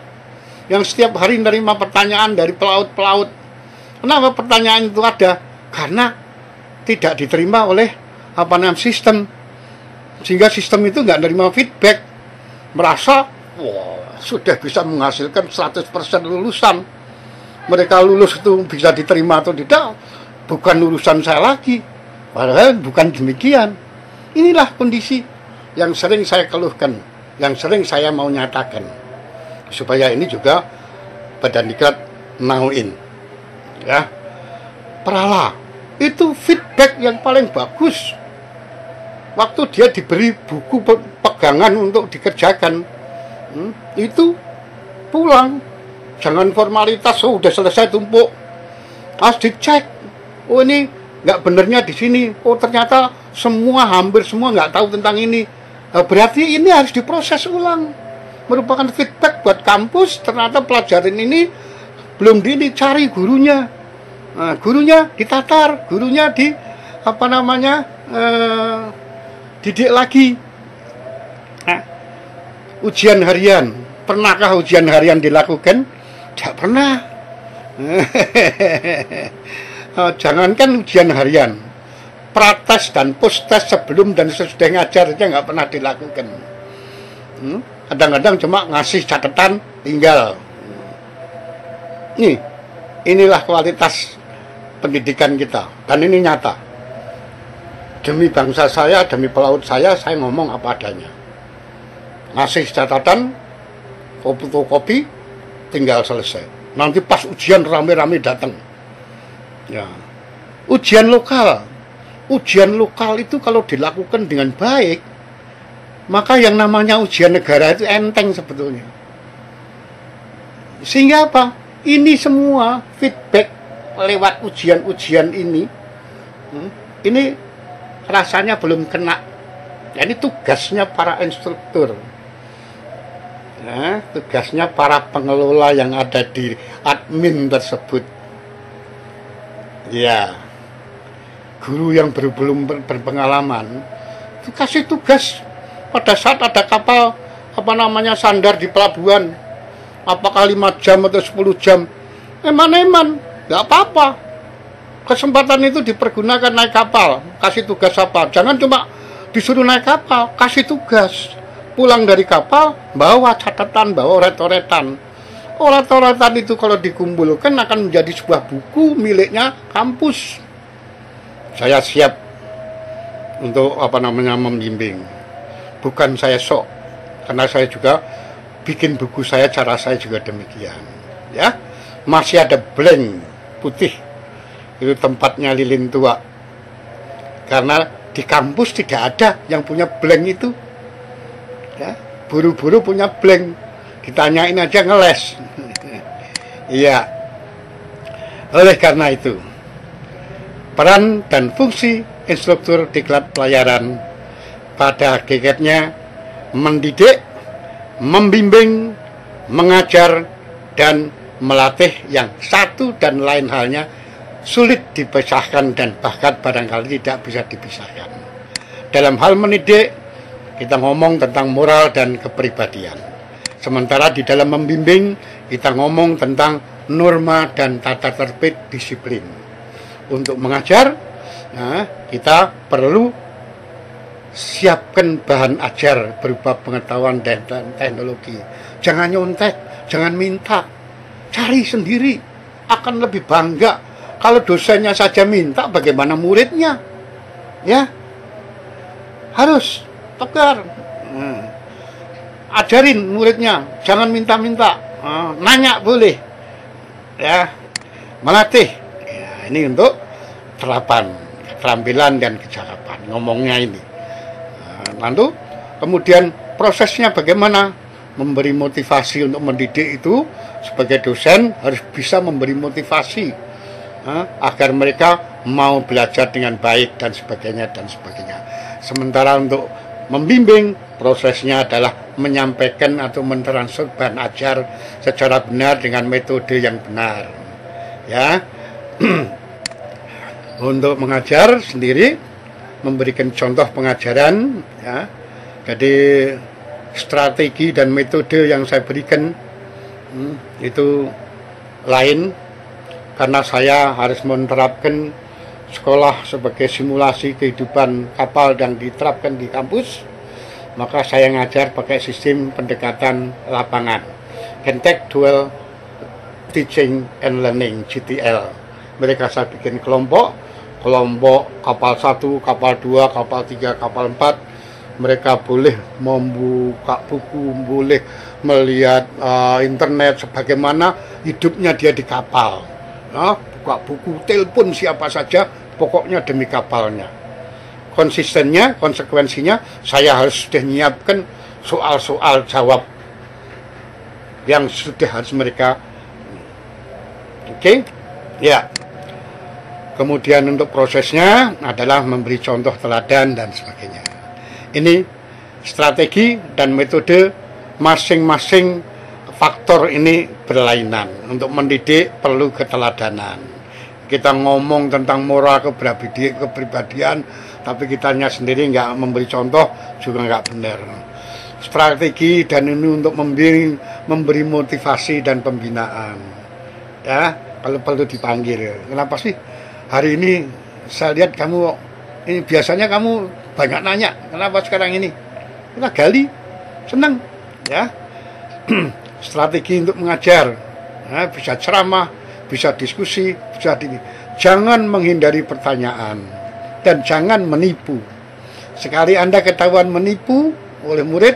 A: yang setiap hari nerima pertanyaan dari pelaut-pelaut. Kenapa pertanyaan itu ada? Karena tidak diterima oleh sistem, sehingga sistem itu nggak nerima feedback, merasa sudah bisa menghasilkan 100% lulusan. Mereka lulus itu bisa diterima atau tidak, bukan urusan saya lagi. Padahal bukan demikian. Inilah kondisi yang sering saya keluhkan, yang sering saya mau nyatakan, supaya ini juga Badan Diklat nauin. Ya, Prala itu feedback yang paling bagus. Waktu dia diberi buku pegangan untuk dikerjakan, itu pulang, jangan formalitas, udah selesai tumpuk, harus dicek. Oh ini nggak benernya di sini. Oh ternyata hampir semua nggak tahu tentang ini. Berarti ini harus diproses ulang. Merupakan feedback buat kampus. Ternyata pelajaran ini belum dicari gurunya. Gurunya ditatar, gurunya didik lagi. Ujian harian, pernahkah ujian harian dilakukan? Tidak pernah. Jangankan ujian harian, prates dan postes sebelum dan sesudah ngajar aja nggak pernah dilakukan. Kadang-kadang cuma ngasih catatan tinggal. Inilah kualitas pendidikan kita, dan ini nyata. Demi bangsa saya, demi pelaut saya ngomong apa adanya. Ngasih catatan, fotokopi, tinggal selesai. Nanti pas ujian rame-rame datang. Ya. Ujian lokal itu kalau dilakukan dengan baik, maka yang namanya ujian negara itu enteng sebetulnya. Sehingga apa? Ini semua feedback lewat ujian-ujian ini rasanya belum kena. Ini tugasnya para instruktur. Tugasnya para pengelola yang ada di admin tersebut. Ya, guru yang belum berpengalaman itu kasih tugas pada saat ada kapal sandar di pelabuhan, apakah 5 jam atau 10 jam, eman-eman, nggak apa-apa. Kesempatan itu dipergunakan naik kapal, kasih tugas apa, jangan cuma disuruh naik kapal, kasih tugas. Pulang dari kapal, bawa catatan, bawa oret-oretan. Oret-oretan itu kalau dikumpulkan akan menjadi sebuah buku miliknya kampus. Saya siap untuk membimbing. Bukan saya sok, karena saya juga bikin buku saya, cara saya juga demikian. Ya, masih ada blank putih. Itu tempatnya lilin tua. Karena di kampus tidak ada yang punya blank itu. Ya, buru-buru punya blank, ditanyain aja ngeles. Iya. Oleh karena itu, peran dan fungsi instruktur diklat pelayaran pada hakikatnya mendidik, membimbing, mengajar, dan melatih yang satu dan lain halnya sulit dipisahkan dan bahkan barangkali tidak bisa dipisahkan. Dalam hal mendidik, kita ngomong tentang moral dan kepribadian. Sementara di dalam membimbing, kita ngomong tentang norma dan tata tertib disiplin. Untuk mengajar, kita perlu siapkan bahan ajar berupa pengetahuan dan teknologi. Jangan nyontek, jangan minta, cari sendiri. Akan lebih bangga kalau dosennya saja minta, bagaimana muridnya? Ya, harus tegar, ajarin muridnya, jangan minta-minta, nanya boleh, ya, melatih. Ya, ini untuk terapan, keterampilan dan kecakapan ngomongnya ini. Lalu kemudian prosesnya bagaimana? Memberi motivasi untuk mendidik itu sebagai dosen harus bisa memberi motivasi agar mereka mau belajar dengan baik dan sebagainya dan sebagainya. Sementara untuk membimbing, prosesnya adalah menyampaikan atau mentransfer bahan ajar secara benar dengan metode yang benar. Ya, untuk mengajar sendiri, memberikan contoh pengajaran. Ya, jadi strategi dan metode yang saya berikan itu lain, karena saya harus menerapkan sekolah sebagai simulasi kehidupan kapal yang diterapkan di kampus. Maka saya ngajar pakai sistem pendekatan lapangan, Contextual Teaching and Learning, GTL. Mereka saya bikin kelompok kapal 1, kapal 2, kapal 3, kapal 4. Mereka boleh membuka buku, boleh melihat internet sebagaimana hidupnya dia di kapal. Buka buku, telepon siapa saja, pokoknya demi kapalnya. Konsistennya, konsekuensinya, saya harus sudah menyiapkan soal-soal jawab yang sudah harus mereka. Oke? Ya. Kemudian untuk prosesnya adalah memberi contoh teladan dan sebagainya. Ini strategi dan metode masing-masing faktor ini berlainan. Untuk mendidik perlu keteladanan. Kita ngomong tentang moral kepribadian, tapi kitanya sendiri nggak memberi contoh juga nggak benar. Strategi dan ini untuk memberi motivasi dan pembinaan. Ya, kalau perlu dipanggil. Kenapa sih hari ini saya lihat kamu ini biasanya kamu banyak nanya, kenapa sekarang ini? Kita gali, senang, ya. Strategi untuk mengajar, ya, bisa ceramah, bisa diskusi, bisa ini. Jangan menghindari pertanyaan dan jangan menipu. Sekali Anda ketahuan menipu oleh murid,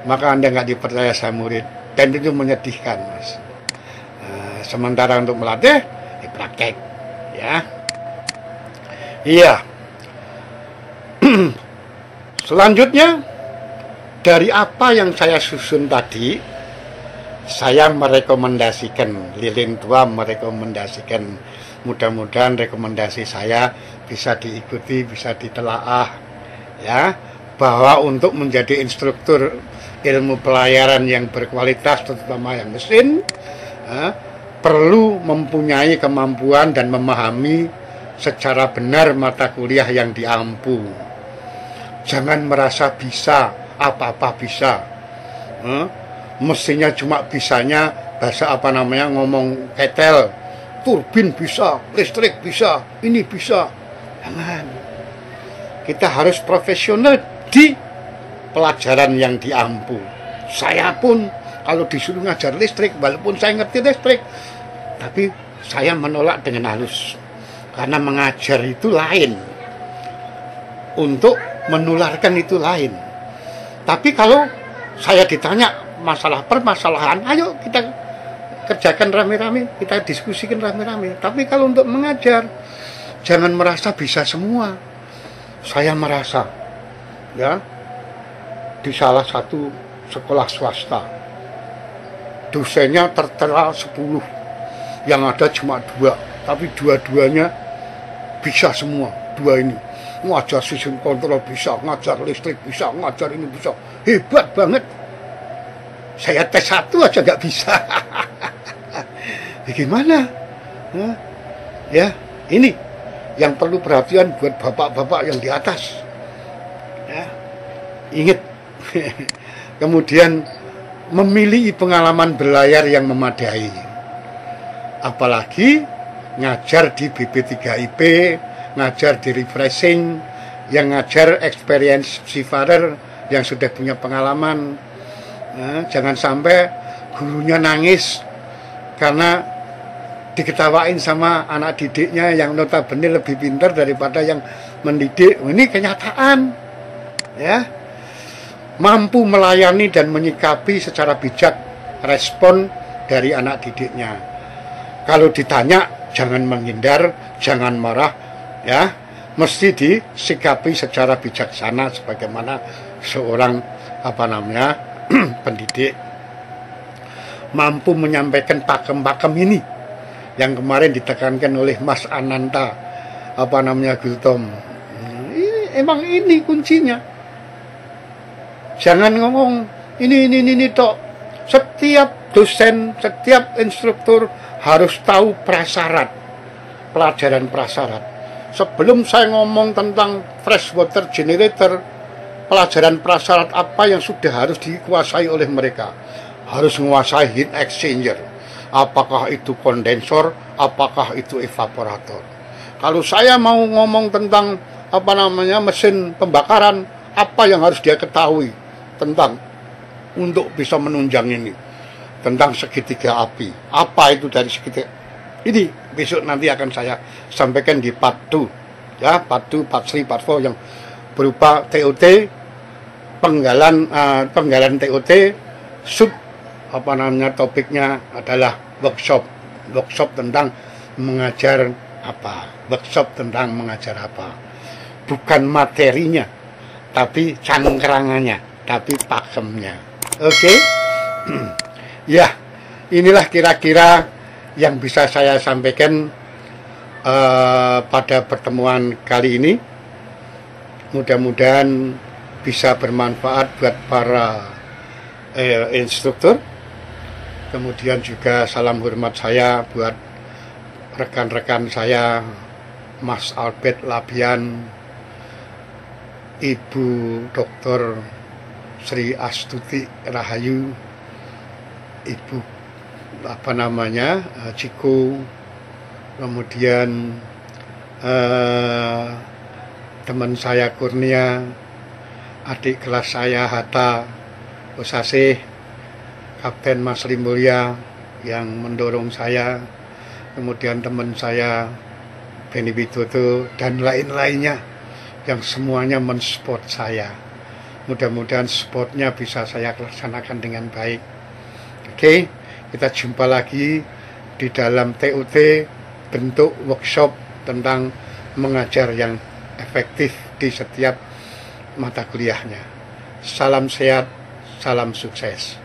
A: maka Anda nggak dipercaya sama murid, dan itu menyedihkan, Mas. Sementara untuk melatih, praktek, ya. Iya. Selanjutnya, dari apa yang saya susun tadi, saya merekomendasikan, Lilin Tua merekomendasikan, mudah-mudahan rekomendasi saya bisa diikuti, bisa ditelaah, ya, bahwa untuk menjadi instruktur ilmu pelayaran yang berkualitas, terutama yang mesin, perlu mempunyai kemampuan dan memahami secara benar mata kuliah yang diampu. Jangan merasa bisa, apa-apa bisa. Mestinya cuma bisanya bahasa apa namanya, ngomong ketel, turbin bisa, listrik bisa, ini bisa. Jangan. Kita harus profesional di pelajaran yang diampu. Saya pun kalau disuruh ngajar listrik, walaupun saya ngerti listrik, tapi saya menolak dengan halus. Karena mengajar itu lain, untuk menularkan itu lain. Tapi kalau saya ditanya masalah permasalahan, ayo kita kerjakan rame-rame, kita diskusikan rame-rame. Tapi kalau untuk mengajar, jangan merasa bisa semua. Saya merasa, ya, di salah satu sekolah swasta, dosennya tertera 10, yang ada cuma 2, tapi dua-duanya bisa semua. 2 ini ngajar sistem kontrol bisa, ngajar listrik bisa, ngajar ini bisa, hebat banget. Saya tes 1 aja nggak bisa. Bagaimana? Ya, ini yang perlu perhatian buat bapak-bapak yang di atas, ya. Ingat. Kemudian memilih pengalaman berlayar yang memadai, apalagi ngajar di BP3IP, ngajar di refreshing, yang ngajar experience seafarer yang sudah punya pengalaman. Jangan sampai gurunya nangis karena diketawain sama anak didiknya yang notabene lebih pintar daripada yang mendidik. Ini kenyataan, ya. Mampu melayani dan menyikapi secara bijak respon dari anak didiknya. Kalau ditanya, jangan menghindar, jangan marah, ya, mesti disikapi secara bijaksana sebagaimana seorang pendidik. Mampu menyampaikan pakem-pakem ini yang kemarin ditekankan oleh Mas Ananta Gultom. Emang ini kuncinya. Jangan ngomong ini tok. Setiap dosen, setiap instruktur harus tahu prasyarat, pelajaran prasyarat. Sebelum saya ngomong tentang freshwater generator, pelajaran prasyarat apa yang sudah harus dikuasai oleh mereka? Harus menguasai heat exchanger. Apakah itu kondensor, apakah itu evaporator. Kalau saya mau ngomong tentang mesin pembakaran, apa yang harus dia ketahui tentang untuk bisa menunjang ini, tentang segitiga api, apa itu dari segitiga ini, besok nanti akan saya sampaikan di part 2, ya, part 2, part 3, part 4 yang berupa TOT, penggalan TOT, sub topiknya adalah workshop tentang mengajar apa, bukan materinya, tapi cangkrangannya, tapi pakemnya. Oke? Ya, inilah kira-kira yang bisa saya sampaikan pada pertemuan kali ini. Mudah-mudahan bisa bermanfaat buat para instruktur. Kemudian juga salam hormat saya buat rekan-rekan saya, Mas Albert Labian, Ibu Dr. Sri Astuti Rahayu, Ibu Ciko, kemudian teman saya Kurnia, adik kelas saya Hatta Osasih, Kapten Mas Limulya yang mendorong saya, kemudian teman saya Benny Widodo, dan lain-lainnya yang semuanya mensupport saya. Mudah-mudahan supportnya bisa saya laksanakan dengan baik. Oke, kita jumpa lagi di dalam TUT bentuk workshop tentang mengajar yang efektif di setiap mata kuliahnya. Salam sehat, salam sukses.